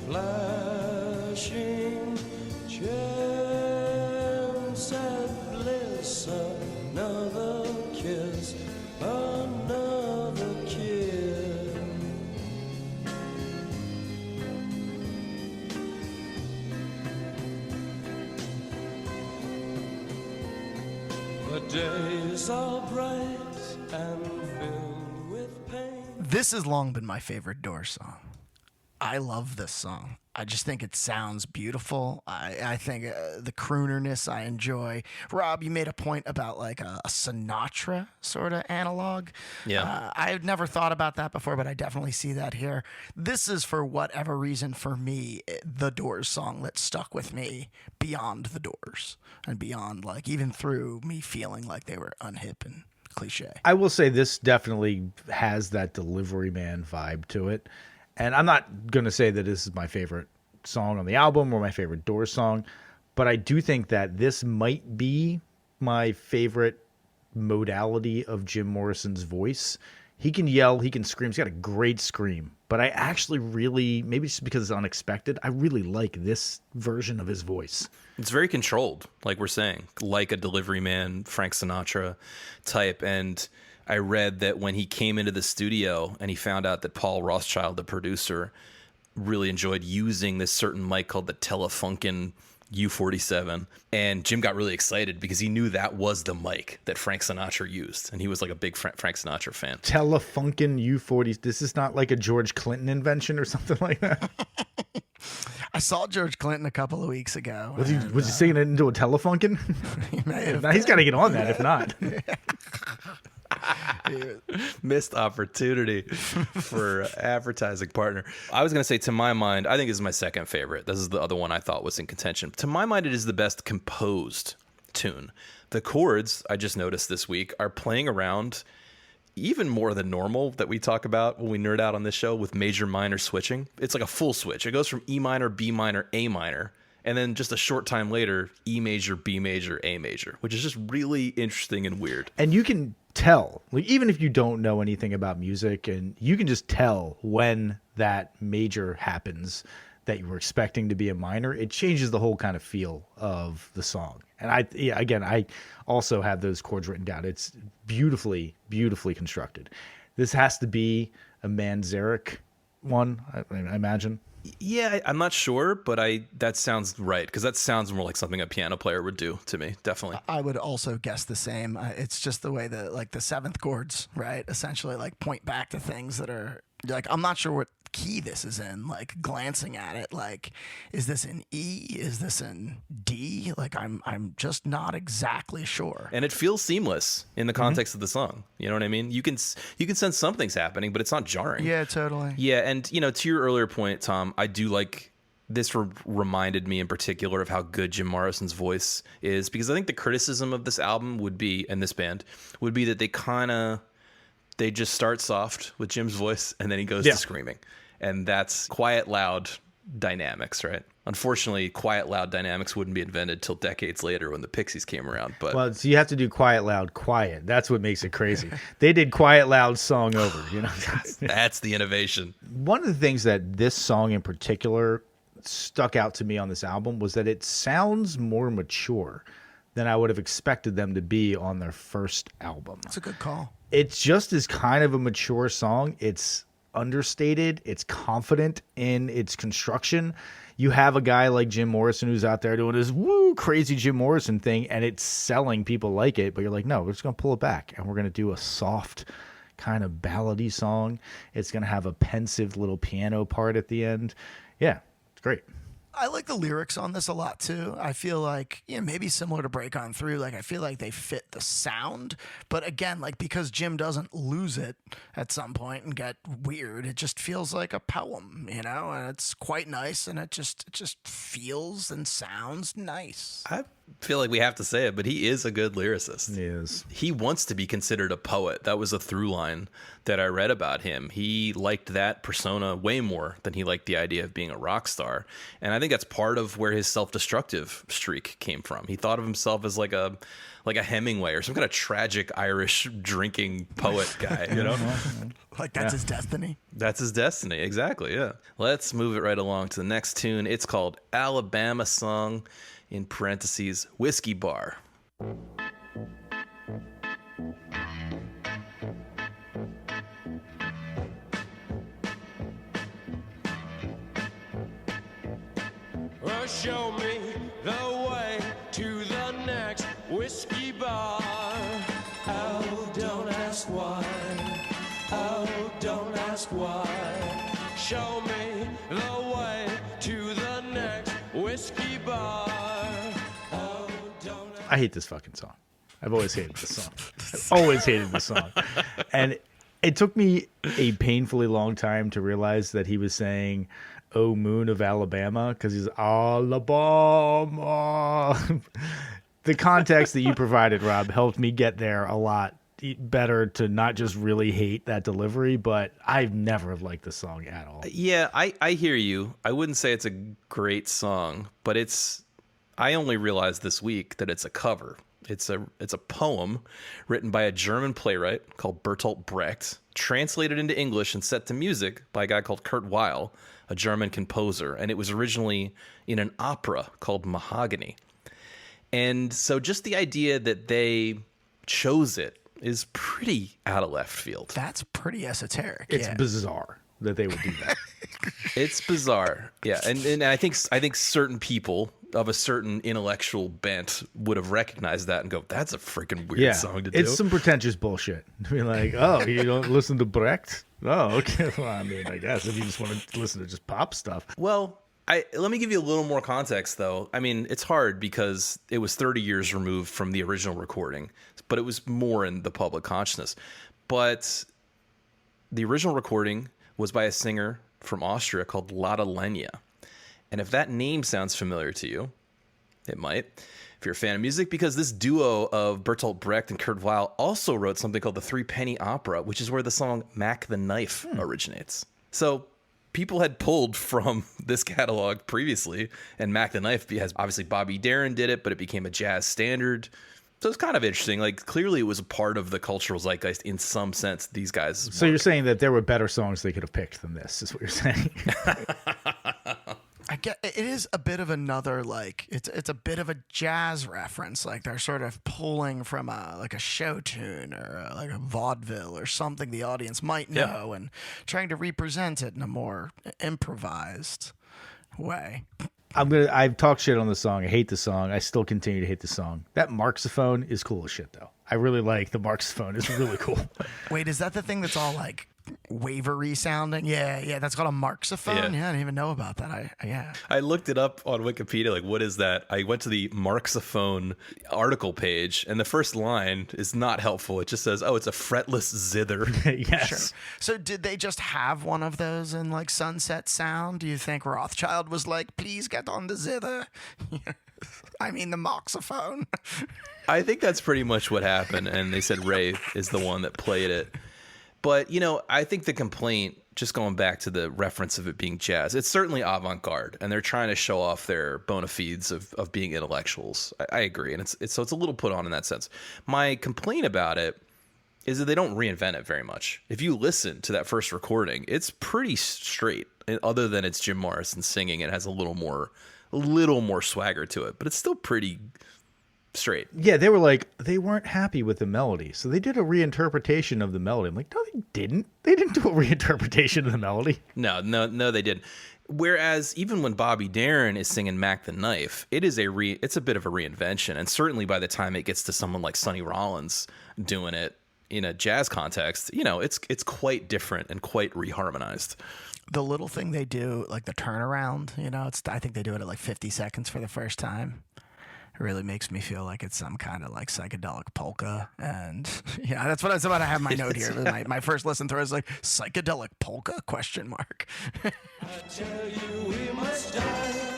flashing chance at bliss, another kiss, another kiss. The days are bright and filled with pain. This has long been my favorite Doors song. I love this song. I just think it sounds beautiful. I think the croonerness I enjoy. Rob, you made a point about like a Sinatra sort of analog. Yeah. I had never thought about that before, but I definitely see that here. This is, for whatever reason, for me, the Doors song that stuck with me beyond the Doors and beyond, like, even through me feeling like they were unhip and cliche. I will say this definitely has that delivery man vibe to it. And I'm not going to say that this is my favorite song on the album or my favorite Doors song, but I do think that this might be my favorite modality of Jim Morrison's voice. He can yell, he can scream. He's got a great scream. But I actually really, maybe just because it's unexpected, I really like this version of his voice. It's very controlled, like we're saying, like a delivery man, Frank Sinatra type. And I read that when he came into the studio and he found out that Paul Rothschild, the producer, really enjoyed using this certain mic called the Telefunken U47, and Jim got really excited because he knew that was the mic that Frank Sinatra used, and he was like a big Frank Sinatra fan. Telefunken U40. This is not like a George Clinton invention or something like that. I saw George Clinton a couple of weeks ago. Was he singing it into a Telefunken? He may have Now he's got to get on that. If not, Missed opportunity for advertising partner. I was going to say, to my mind, I think this is my second favorite. This is the other one I thought was in contention. To my mind, it is the best composed tune. The chords, I just noticed this week, are playing around even more than normal, that we talk about when we nerd out on this show, with major minor switching. It's like a full switch. It goes from E minor, B minor, A minor, and then just a short time later, E major, B major, A major, which is just really interesting and weird. and you can tell, like, even if you don't know anything about music, and you can just tell when that major happens that you were expecting to be a minor. It changes the whole kind of feel of the song. And I also have those chords written down. It's beautifully, beautifully constructed. This has to be a Manzarek one, I imagine. Yeah, I'm not sure, but that sounds right, because that sounds more like something a piano player would do to me, definitely. I would also guess the same. It's just the way that, like, the seventh chords, right, essentially, like, point back to things that are, like, I'm not sure what key this is in, like, glancing at it, like, is this in E? Is this in D? Like, I'm just not exactly sure. And it feels seamless in the context of the song. You know what I mean? You can sense something's happening, but it's not jarring. Yeah, totally. Yeah, and to your earlier point, Tom, I do like this. Reminded me in particular of how good Jim Morrison's voice is, because I think the criticism of this album would be, and this band, would be that they just start soft with Jim's voice and then he goes to screaming. And that's quiet, loud dynamics, right? Unfortunately, quiet, loud dynamics wouldn't be invented till decades later when the Pixies came around. But Well, so you have to do quiet, loud, quiet. That's what makes it crazy. They did quiet, loud song over, that's the innovation. One of the things that this song in particular stuck out to me on this album was that it sounds more mature than I would have expected them to be on their first album. That's a good call. It's just as kind of a mature song. It's understated. It's confident in its construction. You have a guy like Jim Morrison who's out there doing this crazy Jim Morrison thing, and it's selling. People like it, but you're like, no, we're just going to pull it back, and we're going to do a soft kind of ballady song. It's going to have a pensive little piano part at the end. Yeah, it's great. I like the lyrics on this a lot too. I feel like, maybe similar to Break On Through, like I feel like they fit the sound, but again, like, because Jim doesn't lose it at some point and get weird, it just feels like a poem, and it's quite nice, and it just feels and sounds nice. I feel like we have to say it, but he is a good lyricist. He is. He wants to be considered a poet. That was a through line that I read about him. He liked that persona way more than he liked the idea of being a rock star. And I think that's part of where his self-destructive streak came from. He thought of himself as like a Hemingway or some kind of tragic Irish drinking poet guy, Like that's his destiny. That's his destiny, exactly, yeah. Let's move it right along to the next tune. It's called Alabama Song, in parentheses, Whiskey Bar. Well, show me the way to the next whiskey bar. Oh, don't ask why. Oh, don't ask why. Show me the way to the next whiskey bar. Oh, don't ask. I hate this fucking song. I've always hated this song. I've always hated this song. And it took me a painfully long time to realize that he was saying, "Oh, moon of Alabama," because he's Alabama. The context that you provided, Rob, helped me get there a lot better, to not just really hate that delivery, but I've never liked the song at all. Yeah, I hear you. I wouldn't say it's a great song, but I only realized this week that it's a cover. It's a poem written by a German playwright called Bertolt Brecht, translated into English and set to music by a guy called Kurt Weill, a German composer. And it was originally in an opera called Mahogany. And so just the idea that they chose it is pretty out of left field. That's pretty esoteric. It's bizarre that they would do that. It's bizarre. Yeah. And I think certain people of a certain intellectual bent would have recognized that and go, that's a freaking weird song to do. It's some pretentious bullshit. To be like, oh, you don't listen to Brecht? Oh, okay. Well, I mean, I guess if you just want to listen to just pop stuff. Well, let me give you a little more context, though. I mean, it's hard because it was 30 years removed from the original recording, but it was more in the public consciousness. But the original recording was by a singer from Austria called Lotte Lenya. And if that name sounds familiar to you, it might, if you're a fan of music, because this duo of Bertolt Brecht and Kurt Weill also wrote something called the Three Penny Opera, which is where the song Mac the Knife originates. So people had pulled from this catalog previously, and Mac the Knife has, obviously Bobby Darin did it, but it became a jazz standard. So it's kind of interesting. Like, clearly it was a part of the cultural zeitgeist in some sense, these guys. So you're saying that there were better songs they could have picked than this, is what you're saying? I get it is a bit of another, like, it's a bit of a jazz reference. Like, they're sort of pulling from a show tune or like a vaudeville or something the audience might know and trying to represent it in a more improvised way. I've talked shit on the song. I hate the song. I still continue to hate the song. That marxophone is cool as shit, though. I really like the marxophone. It's really cool. Wait, is that the thing that's all like wavery sounding? Yeah, that's called a marxophone. Yeah, I didn't even know about that. I looked it up on Wikipedia. Like, what is that? I went to the marxophone article page, and the first line is not helpful. It just says, "Oh, it's a fretless zither." Yes. Sure. So did they just have one of those in like Sunset Sound? Do you think Rothschild was like, "Please get on the zither"? I mean, the marxophone. I think that's pretty much what happened, and they said Ray is the one that played it. But, I think the complaint, just going back to the reference of it being jazz, it's certainly avant-garde, and they're trying to show off their bona fides of being intellectuals. I agree, and it's a little put on in that sense. My complaint about it is that they don't reinvent it very much. If you listen to that first recording, it's pretty straight, other than it's Jim Morrison singing. It has a little more swagger to it, but it's still pretty straight. Yeah, they weren't happy with the melody, so they did a reinterpretation of the melody. I'm like, no, they didn't. They didn't do a reinterpretation of the melody. No, they didn't. Whereas even when Bobby Darin is singing Mac the Knife, it's a bit of a reinvention, and certainly by the time it gets to someone like Sonny Rollins doing it in a jazz context, it's quite different and quite reharmonized. The little thing they do, like the turnaround, I think they do it at like 50 seconds for the first time. It really makes me feel like it's some kind of like psychedelic polka. And that's what I was about to have my note here. My first listen through is like psychedelic polka ? I tell you we must die.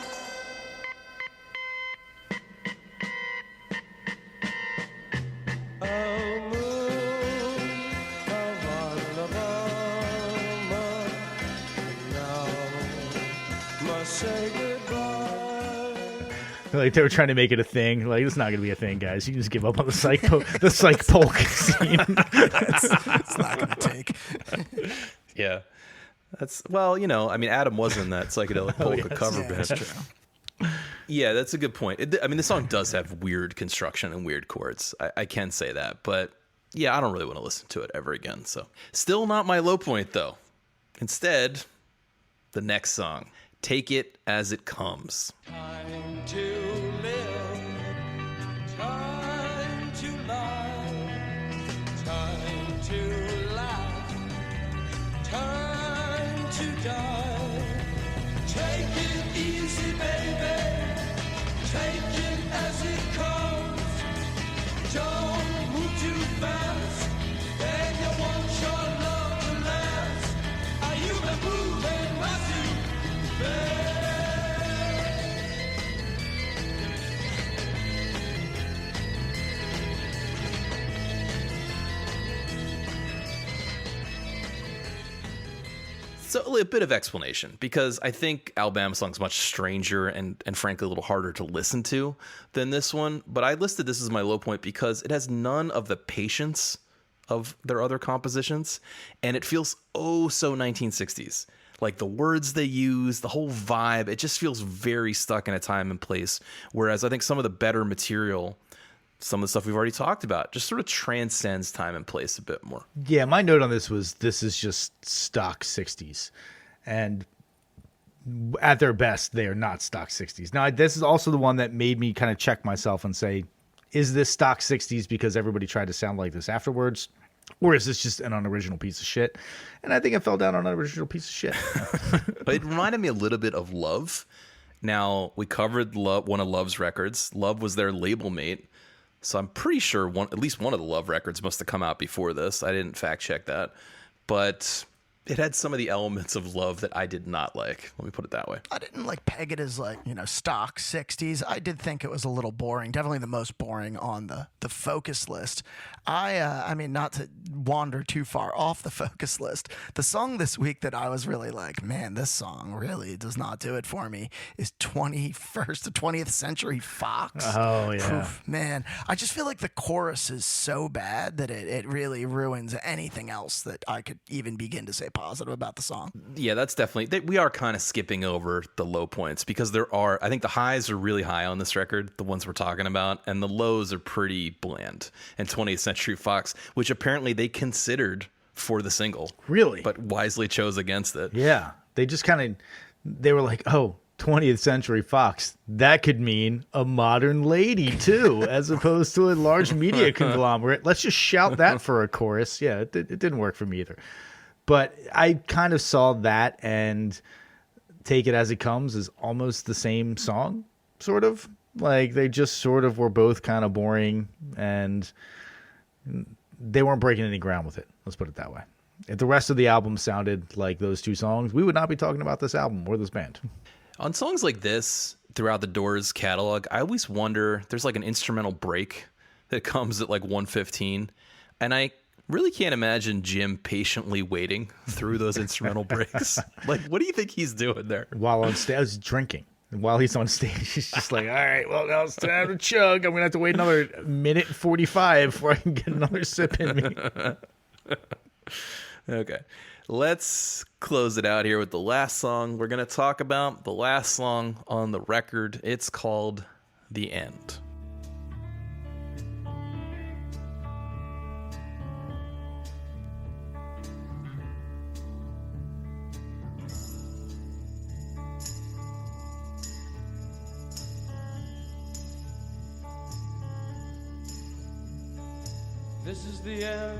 Say goodbye. Like they were trying to make it a thing. Like, it's not going to be a thing, guys. You can just give up on the psych polka scene. It's not going to take. Yeah. Adam was in that psychedelic polka cover band. That's true. Yeah, that's a good point. The song does have weird construction and weird chords. I can say that. But, yeah, I don't really want to listen to it ever again. So, still not my low point, though. Instead, the next song. Take It As It Comes. Time to live, time to lie, time to laugh, time to die. Take it easy, baby, take it as it comes. Don't move too fast, then you want your love to last. Are you the moving, was you? So a bit of explanation, because I think Alabama Song's much stranger and frankly a little harder to listen to than this one. But I listed this as my low point because it has none of the patience of their other compositions, and it feels so 1960s. Like the words they use, the whole vibe, it just feels very stuck in a time and place. Whereas I think some of the better material, some of the stuff we've already talked about, just sort of transcends time and place a bit more. Yeah, my note on this was this is just stock 60s. And at their best, they are not stock 60s. Now, this is also the one that made me kind of check myself and say, is this stock 60s because everybody tried to sound like this afterwards? Or is this just an unoriginal piece of shit? And I think it fell down on an unoriginal piece of shit. It reminded me a little bit of Love. Now, we covered one of Love's records. Love was their label mate. So I'm pretty sure at least one of the Love records must have come out before this. I didn't fact check that. But it had some of the elements of Love that I did not like. Let me put it that way. I didn't peg it as stock 60s. I did think it was a little boring. Definitely the most boring on the focus list. I mean, not to wander too far off the focus list, the song this week that I was really like, man, this song really does not do it for me, is 21st to 20th Century Fox. Oh, yeah. Oof, man, I just feel like the chorus is so bad that it really ruins anything else that I could even begin to say positive about the song. Yeah, that's definitely, we are kind of skipping over the low points because I think the highs are really high on this record, the ones we're talking about, and the lows are pretty bland. And 20th Century Fox, which apparently they considered for the single. Really? But wisely chose against it. Yeah. They just they were like, oh, 20th Century Fox, that could mean a modern lady too, as opposed to a large media conglomerate. Let's just shout that for a chorus. Yeah, it didn't work for me either. But I kind of saw that and Take It As It Comes as almost the same song, sort of. Like they just sort of were both kind of boring and they weren't breaking any ground with it. Let's put it that way. If the rest of the album sounded like those two songs, we would not be talking about this album or this band. On songs like this, throughout the Doors catalog, I always wonder, there's like an instrumental break that comes at like 1:15, and I really can't imagine Jim patiently waiting through those instrumental breaks. Like, what do you think he's doing there? While on stage, I was drinking. And while he's on stage, he's just like, all right, well, now it's time to chug. I'm going to have to wait another minute and 45 before I can get another sip in me. Okay. Let's close it out here with the last song we're going to talk about. The last song on the record. It's called The End. This is the end,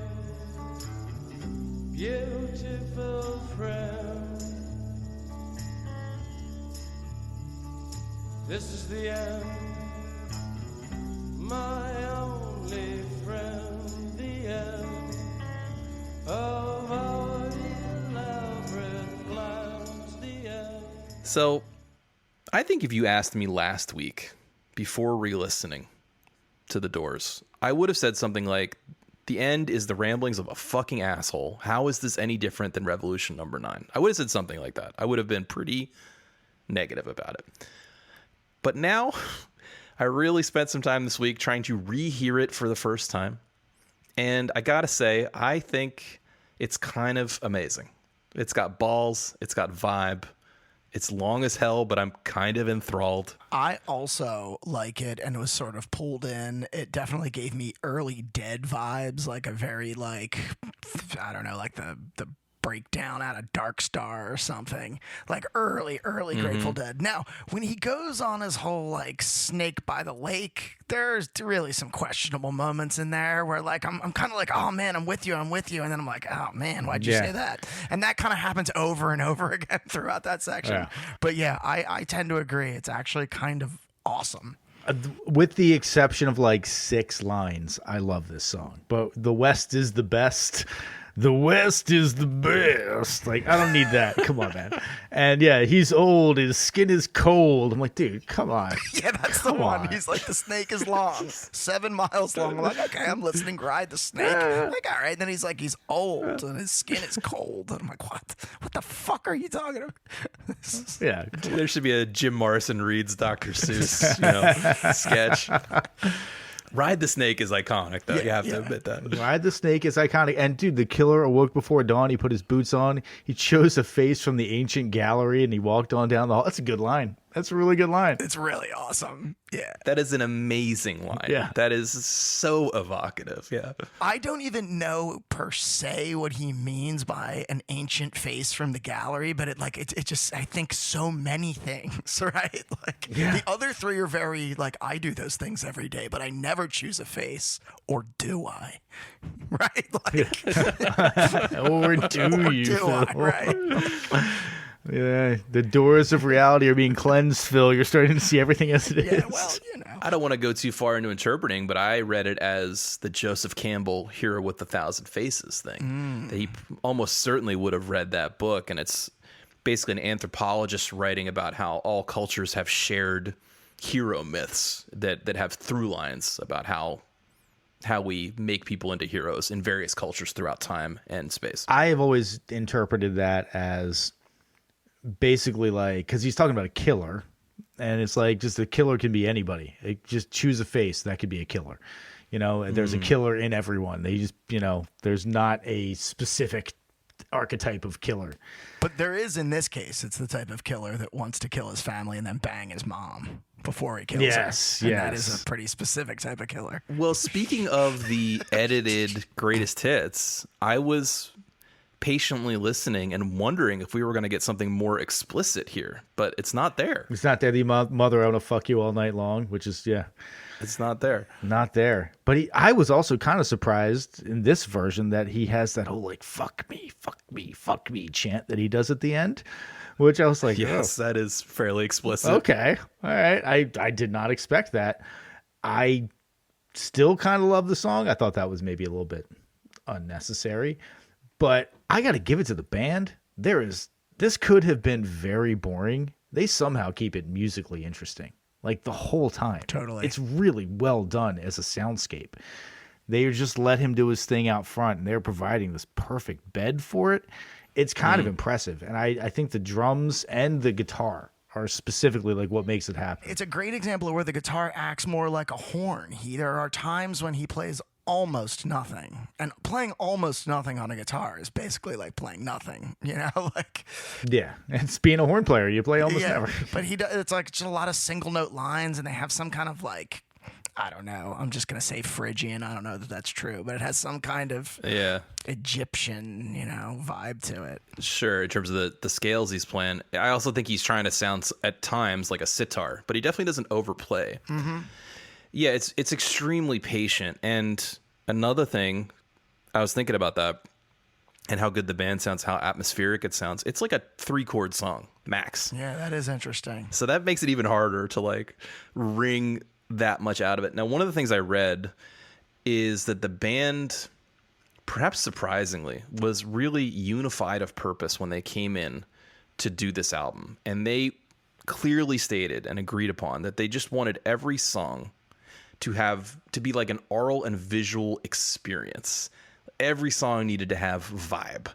beautiful friend. This is the end, my only friend. The end of our elaborate plans. The end. So, I think if you asked me last week, before re-listening to The Doors, I would have said something like, The End is the ramblings of a fucking asshole. How is this any different than Revolution Number 9? I would have said something like that. I would have been pretty negative about it. But now, I really spent some time this week trying to rehear it for the first time. And I gotta say, I think it's kind of amazing. It's got balls, it's got vibe. It's long as hell, but I'm kind of enthralled. I also like it and was sort of pulled in. It definitely gave me early Dead vibes, like a very I don't know, like the breakdown out of Dark Star or something, like early Grateful Dead. Now, when he goes on his whole like Snake by the Lake, there's really some questionable moments in there where like I'm kind of like, oh man, I'm with you, and then I'm like, oh man, why'd you say that? And that kind of happens over and over again throughout that section. Yeah. But yeah, I tend to agree. It's actually kind of awesome. With the exception of like 6 lines, I love this song. But The West is the Best. the West is the best. Like, I don't need that. Come on, man. And yeah, he's old. His skin is cold. I'm like, dude, come on. Yeah, that's the Come one. on. He's like, the snake is long, 7 miles long. I'm like, okay, I'm listening. Ride the snake. I'm like, all right. And then he's like, he's old and his skin is cold. And I'm like, what? What the fuck are you talking about? Yeah. There should be a Jim Morrison reads Dr. Seuss, sketch. Ride the Snake is iconic, though. You have to admit that. Ride the Snake is iconic. And dude, the killer awoke before dawn. He put his boots on. He chose a face from the ancient gallery and he walked on down the hall. That's a good line. That's a really good line. It's really awesome. Yeah. That is an amazing line. Yeah. That is so evocative. Yeah. I don't even know per se what he means by an ancient face from the gallery, but it just, I think so many things, right? Like the other 3 are very, like, I do those things every day, but I never choose a face, or do I? Right? Like, Or do you, do I? Phil? Right? Yeah, the doors of reality are being cleansed, Phil. You're starting to see everything as it is. Yeah, well, I don't want to go too far into interpreting, but I read it as the Joseph Campbell Hero with 1,000 Faces thing. That he almost certainly would have read that book, and it's basically an anthropologist writing about how all cultures have shared hero myths that have through lines about how we make people into heroes in various cultures throughout time and space. I have always interpreted that as basically like, because he's talking about a killer, and it's like just a killer can be anybody. Just choose a face, that could be a killer. There's a killer in everyone. They just, there's not a specific archetype of killer. But there is, in this case, it's the type of killer that wants to kill his family and then bang his mom before he kills her. And that is a pretty specific type of killer. Well, speaking of the edited greatest hits, I was patiently listening and wondering if we were going to get something more explicit here, but it's not there. It's not there. The mother, I want to fuck you all night long, which is, it's not there. Not there. But I was also kind of surprised in this version that he has that whole like, fuck me, fuck me, fuck me chant that he does at the end, which I was like, yes, that is fairly explicit. Okay. All right. I did not expect that. I still kind of love the song. I thought that was maybe a little bit unnecessary, but I got to give it to the band. This could have been very boring. They somehow keep it musically interesting, like the whole time. Totally. It's really well done as a soundscape. They just let him do his thing out front, and they're providing this perfect bed for it. It's kind of impressive. And I think the drums and the guitar are specifically like what makes it happen. It's a great example of where the guitar acts more like a horn. There are times when he plays almost nothing, and playing almost nothing on a guitar is basically like playing nothing, like, yeah, it's being a horn player. You play almost never. But he does, it's like just a lot of single note lines, and they have some kind of like, I don't know, I'm just gonna say Phrygian, I don't know that that's true, but it has some kind of Egyptian vibe to it. Sure, in terms of the scales he's playing. I also think he's trying to sound at times like a sitar, but he definitely doesn't overplay. Yeah, it's extremely patient. And another thing, I was thinking about that and how good the band sounds, how atmospheric it sounds. It's like a 3-chord song, max. Yeah, that is interesting. So that makes it even harder to like wring that much out of it. Now, one of the things I read is that the band, perhaps surprisingly, was really unified of purpose when they came in to do this album. And they clearly stated and agreed upon that they just wanted every song to be like an oral and visual experience. Every song needed to have vibe.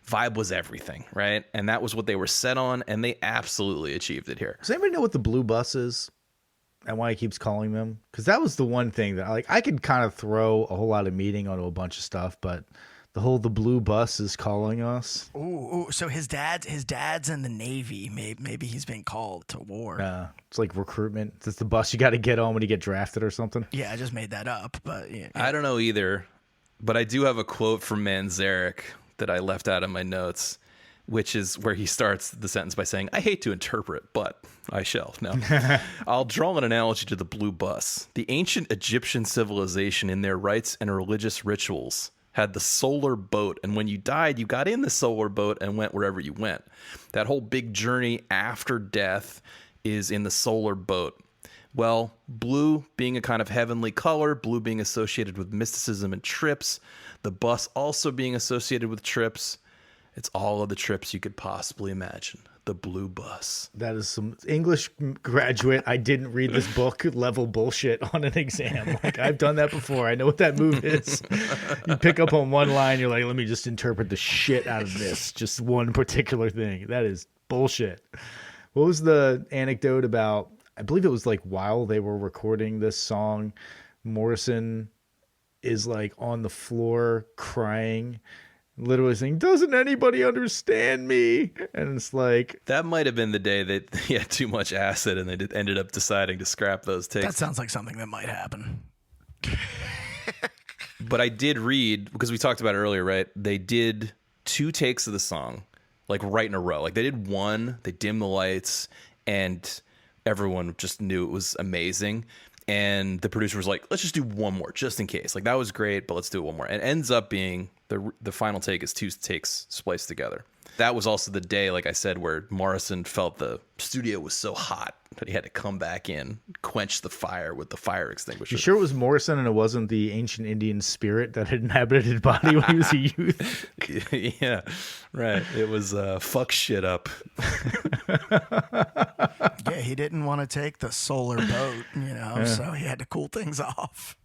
Vibe was everything, right? And that was what they were set on, and they absolutely achieved it here. Does anybody know what the blue bus is and why he keeps calling them? Because that was the one thing that I could kind of throw a whole lot of meaning onto a bunch of stuff, but the blue bus is calling us. Ooh, so his dad's in the Navy. Maybe he's been called to war. It's like recruitment. It's the bus you got to get on when you get drafted or something. Yeah, I just made that up, but yeah. I don't know either, but I do have a quote from Manzarek that I left out of my notes, which is where he starts the sentence by saying, "I hate to interpret, but I shall." No. I'll draw an analogy to the blue bus. The ancient Egyptian civilization in their rites and religious rituals had the solar boat, and when you died, you got in the solar boat and went wherever you went. That whole big journey after death is in the solar boat. Well, blue being a kind of heavenly color, blue being associated with mysticism and trips, the bus also being associated with trips. It's all of the trips you could possibly imagine. The blue bus. That is some English graduate. I didn't read this book level bullshit on an exam. Like, I've done that before. I know what that move is. You pick up on one line, you're like, let me just interpret the shit out of this. Just one particular thing. That is bullshit. What was the anecdote about? I believe it was like while they were recording this song, Morrison is like on the floor crying, literally saying, doesn't anybody understand me? And it's like, that might have been the day that he had too much acid and they ended up deciding to scrap those takes. That sounds like something that might happen. But I did read, because we talked about it earlier, right? They did 2 takes of the song, like right in a row. Like they did one, they dimmed the lights, and everyone just knew it was amazing. And the producer was like, let's just do one more just in case. Like, that was great, but let's do it one more. And it ends up being the final take is 2 takes spliced together. That was also the day, like I said, where Morrison felt the studio was so hot that he had to come back in, quench the fire with the fire extinguisher. you sure it was Morrison and it wasn't the ancient Indian spirit that had inhabited his body when he was a youth? Yeah, right. It was fuck shit up. Yeah, he didn't want to take the solar boat, so he had to cool things off.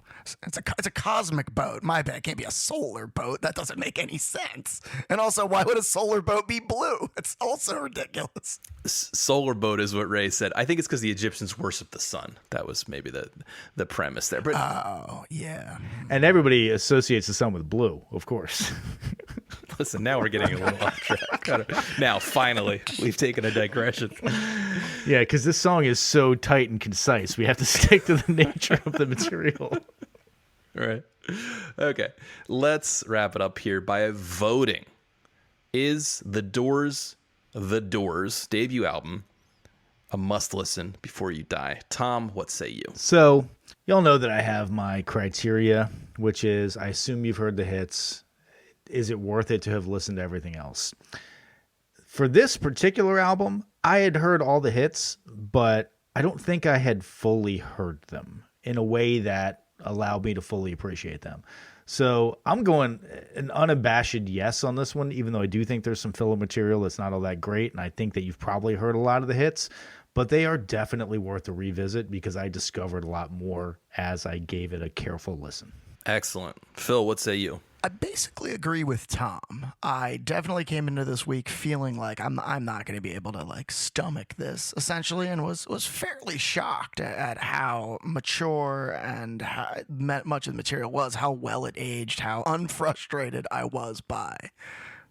It's a cosmic boat. My bad. It can't be a solar boat. That doesn't make any sense. And also, why would a solar boat be blue? It's also ridiculous. Solar boat is what Ray said. I think it's because the Egyptians worship the sun. That was maybe the premise there. But oh, yeah. And everybody associates the sun with blue, of course. listen, now we're getting a little off track. Now, finally, we've taken a digression. Yeah, because this song is so tight and concise. We have to stick to the nature of the material. Right. Okay. Let's wrap it up here by voting. Is The Doors' debut album a must listen before you die? Tom, what say you? So, y'all know that I have my criteria, which is I assume you've heard the hits. Is it worth it to have listened to everything else? For this particular album, I had heard all the hits, but I don't think I had fully heard them in a way that allowed me to fully appreciate them. So I'm going an unabashed yes on this one, even though I do think there's some filler material that's not all that great. And I think that you've probably heard a lot of the hits, but they are definitely worth a revisit because I discovered a lot more as I gave it a careful listen. Excellent. Phil, what say you? I basically agree with Tom. I definitely came into this week feeling like I'm not going to be able to stomach this essentially, and was fairly shocked at how mature and how much of the material was, how well it aged, how unfrustrated I was by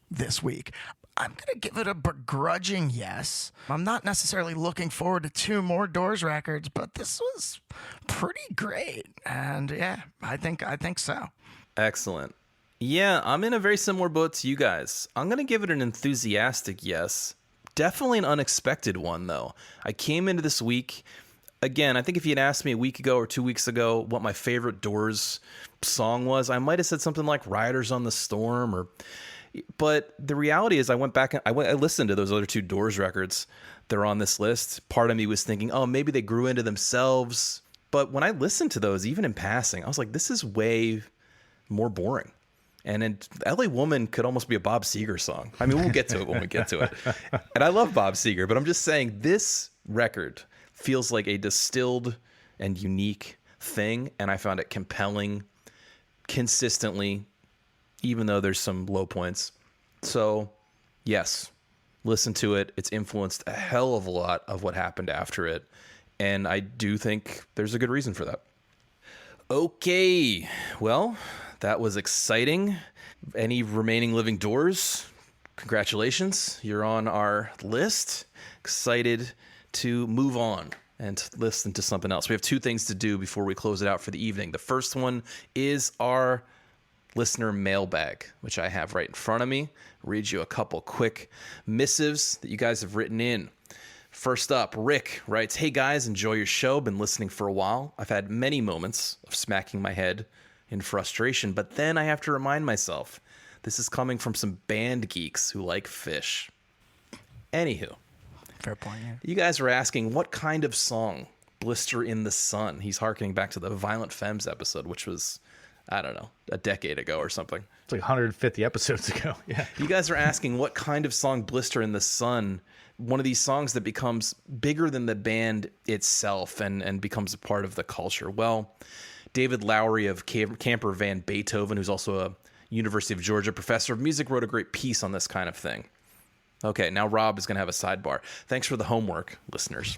this week. I'm going to give it a begrudging yes. I'm not necessarily looking forward to 2 more Doors records, but this was pretty great. And yeah, I think so. Excellent. Yeah, I'm in a very similar boat to you guys. I'm going to give it an enthusiastic yes. Definitely an unexpected one, though. I came into this week, again, I think if you had asked me a week ago or 2 weeks ago what my favorite Doors song was, I might have said something like Riders on the Storm. But the reality is I went back and I listened to those other 2 Doors records. They're on this list. Part of me was thinking, oh, maybe they grew into themselves. But when I listened to those, even in passing, I was like, this is way more boring. And LA Woman could almost be a Bob Seger song. I mean, we'll get to it when we get to it. And I love Bob Seger, but I'm just saying this record feels like a distilled and unique thing. And I found it compelling consistently, even though there's some low points. So, yes, listen to it. It's influenced a hell of a lot of what happened after it. And I do think there's a good reason for that. Okay, well, that was exciting. Any remaining living Doors? Congratulations. You're on our list. Excited to move on and listen to something else. We have 2 things to do before we close it out for the evening. The first one is our listener mailbag, which I have right in front of me. I'll read you a couple quick missives that you guys have written in. First up, Rick writes, "Hey guys, enjoy your show. Been listening for a while. I've had many moments of smacking my head in frustration, but then I have to remind myself, this is coming from some band geeks who like Fish." Anywho, Fair point. Yeah. you guys were asking what kind of song Blister in the Sun. He's harkening back to the Violent Femmes episode, which was, I don't know, a decade ago or something. It's like 150 episodes ago. Yeah. You guys are asking what kind of song Blister in the Sun, one of these songs that becomes bigger than the band itself and becomes a part of the culture. Well, David Lowery of Camper Van Beethoven, who's also a University of Georgia professor of music, wrote a great piece on this kind of thing. Okay, now Rob is going to have a sidebar. Thanks for the homework, listeners.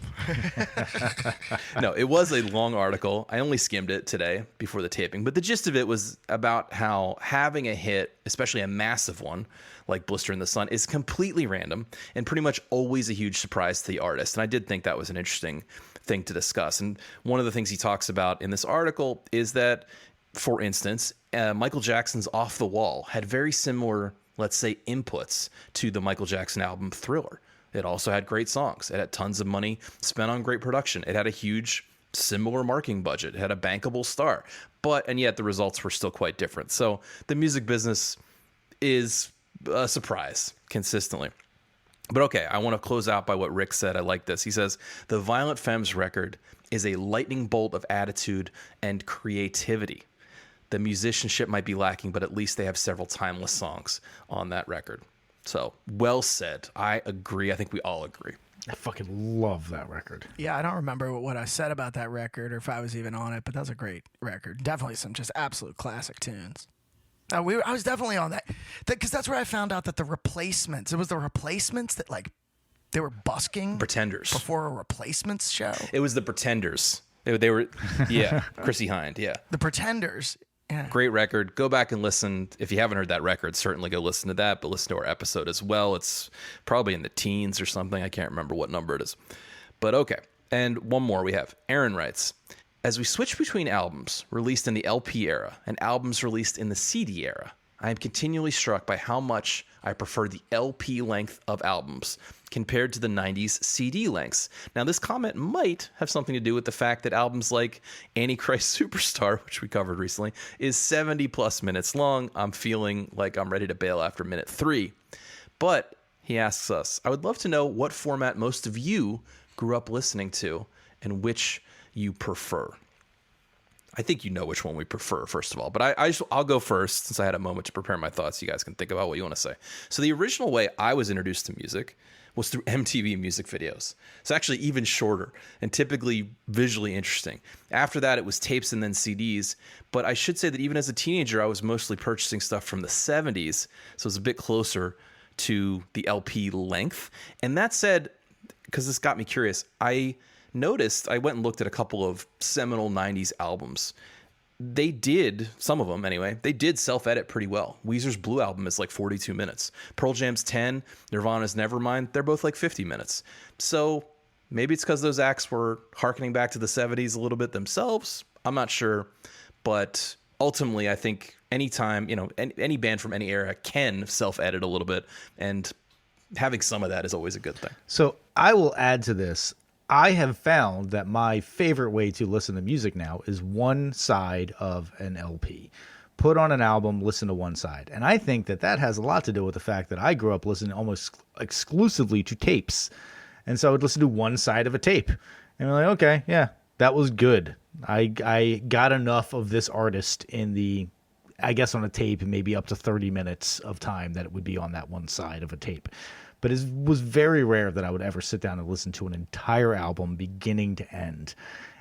No, it was a long article. I only skimmed it today before the taping. But the gist of it was about how having a hit, especially a massive one, like Blister in the Sun, is completely random and pretty much always a huge surprise to the artist. And I did think that was an interesting thing to discuss. And one of the things he talks about in this article is that, for instance, Michael Jackson's Off the Wall had very similar, let's say, inputs to the Michael Jackson album Thriller. It also had great songs. It had tons of money spent on great production. It had a huge similar marketing budget. It had a bankable star. And yet the results were still quite different. So the music business is a surprise consistently. But okay, I want to close out by what Rick said. I like this. He says, the Violent Femmes record is a lightning bolt of attitude and creativity. The musicianship might be lacking, but at least they have several timeless songs on that record. So, well said. I agree. I think we all agree. I fucking love that record. Yeah, I don't remember what I said about that record or if I was even on it, but that's a great record. Definitely some just absolute classic tunes. I was definitely on that because that's where I found out that it was the Replacements that like they were busking Pretenders before a Replacements show. It was the Pretenders. They were, yeah, Chrissy Hind, yeah. The Pretenders. Yeah. Great record. Go back and listen. If you haven't heard that record, certainly go listen to that, but listen to our episode as well. It's probably in the teens or something. I can't remember what number it is. But okay. And one more we have. Aaron writes, as we switch between albums released in the LP era and albums released in the CD era, I am continually struck by how much I prefer the LP length of albums compared to the 90s CD lengths. Now, this comment might have something to do with the fact that albums like Antichrist Superstar, which we covered recently, is 70 plus minutes long. I'm feeling like I'm ready to bail after minute 3. But he asks us, I would love to know what format most of you grew up listening to and which you prefer. I think you know which one we prefer, first of all. But I'll go first since I had a moment to prepare my thoughts. You guys can think about what you want to say. So the original way I was introduced to music was through MTV music videos. It's actually even shorter and typically visually interesting. After that, it was tapes and then CDs. But I should say that even as a teenager, I was mostly purchasing stuff from the 70s. So it's a bit closer to the LP length. And that said, because this got me curious, I noticed, I went and looked at a couple of seminal 90s albums. They did, some of them anyway, they did self-edit pretty well. Weezer's Blue Album is like 42 minutes. Pearl Jam's 10, Nirvana's Nevermind, they're both like 50 minutes. So maybe it's because those acts were harkening back to the 70s a little bit themselves. I'm not sure. But ultimately, I think anytime, any band from any era can self-edit a little bit. And having some of that is always a good thing. So I will add to this. I have found that my favorite way to listen to music now is one side of an LP. Put on an album, listen to one side. And I think that has a lot to do with the fact that I grew up listening almost exclusively to tapes. And so I would listen to one side of a tape. And I'm like, okay, yeah, that was good. I got enough of this artist in the, I guess on a tape, maybe up to 30 minutes of time that it would be on that one side of a tape. But it was very rare that I would ever sit down and listen to an entire album beginning to end.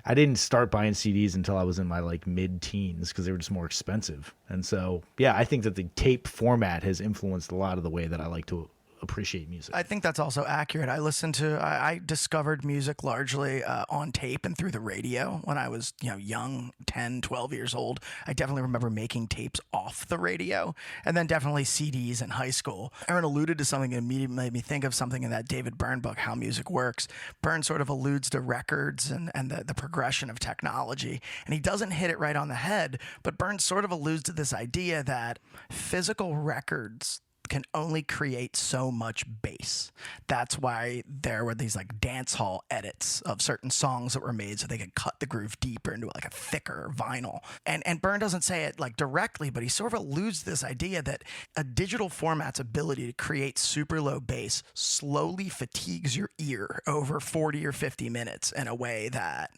I didn't start buying CDs until I was in my mid-teens because they were just more expensive. And so, yeah, I think that the tape format has influenced a lot of the way that I like to appreciate music. I think that's also accurate. I discovered music largely on tape and through the radio when I was young, 10, 12 years old. I definitely remember making tapes off the radio, and then definitely CDs in high school. Aaron alluded to something that immediately made me think of something in that David Byrne book, How Music Works. Byrne sort of alludes to records and the progression of technology, and he doesn't hit it right on the head, but Byrne sort of alludes to this idea that physical records can only create so much bass. That's why there were these like dance hall edits of certain songs that were made so they could cut the groove deeper into like a thicker vinyl. And Byrne doesn't say it like directly, but he sort of alludes to this idea that a digital format's ability to create super low bass slowly fatigues your ear over 40 or 50 minutes in a way that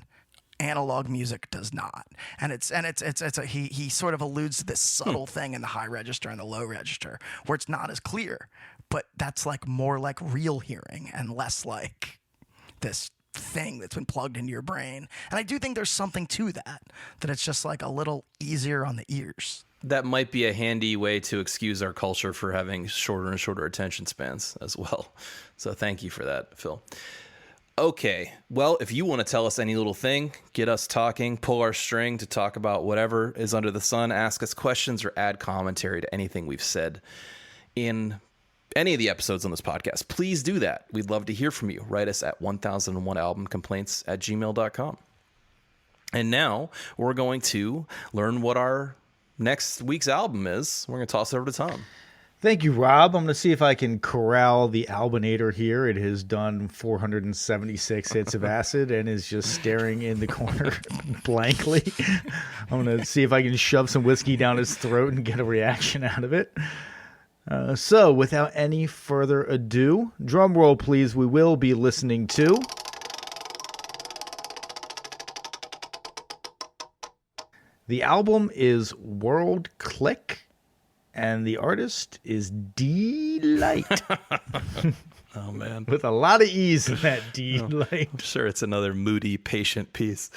analog music does not. And he sort of alludes to this subtle thing in the high register and the low register where it's not as clear, but that's like more like real hearing and less like this thing that's been plugged into your brain. And I do think there's something to that it's just like a little easier on the ears. That might be a handy way to excuse our culture for having shorter and shorter attention spans as well. So thank you for that, Phil. Okay, well, if you want to tell us any little thing, get us talking, pull our string to talk about whatever is under the sun, ask us questions, or add commentary to anything we've said in any of the episodes on this podcast, please do that. We'd love to hear from you. Write us at 1001albumcomplaints@gmail.com. And now we're going to learn what our next week's album is. We're going to toss it over to Tom. Thank you, Rob. I'm going to see if I can corral the Albinator here. It has done 476 hits of acid and is just staring in the corner blankly. I'm going to see if I can shove some whiskey down his throat and get a reaction out of it. So, without any further ado, drum roll, please. We will be listening to... The album is World Click. And the artist is D-Light. Oh, man. With a lot of ease in that D-Light. I'm sure it's another moody, patient piece.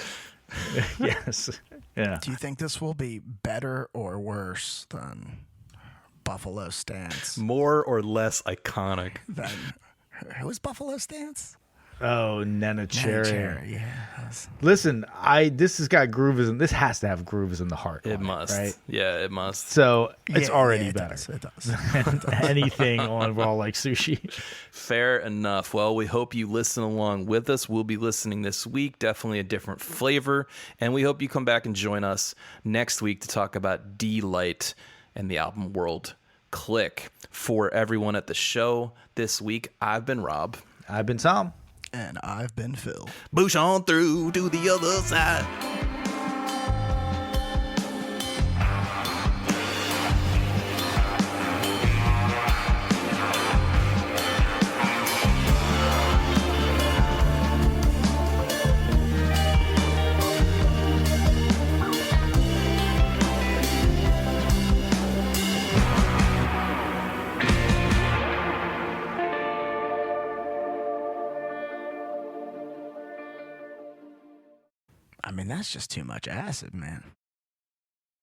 Yes. Yeah. Do you think this will be better or worse than Buffalo Stance? More or less iconic. Who was Buffalo Stance? Oh, Nana Cherry. Yeah. Listen, this has got grooves in. This has to have grooves in the heart. It must. right? Yeah, it must. So it's already it better. It does. Anything on Raw Like Sushi. Fair enough. Well, we hope you listen along with us. We'll be listening this week. Definitely a different flavor. And we hope you come back and join us next week to talk about D-Light and the album World Click. For everyone at the show this week, I've been Rob. I've been Tom. And I've been Phil. Boosh on through to the other side. I mean, that's just too much acid, man.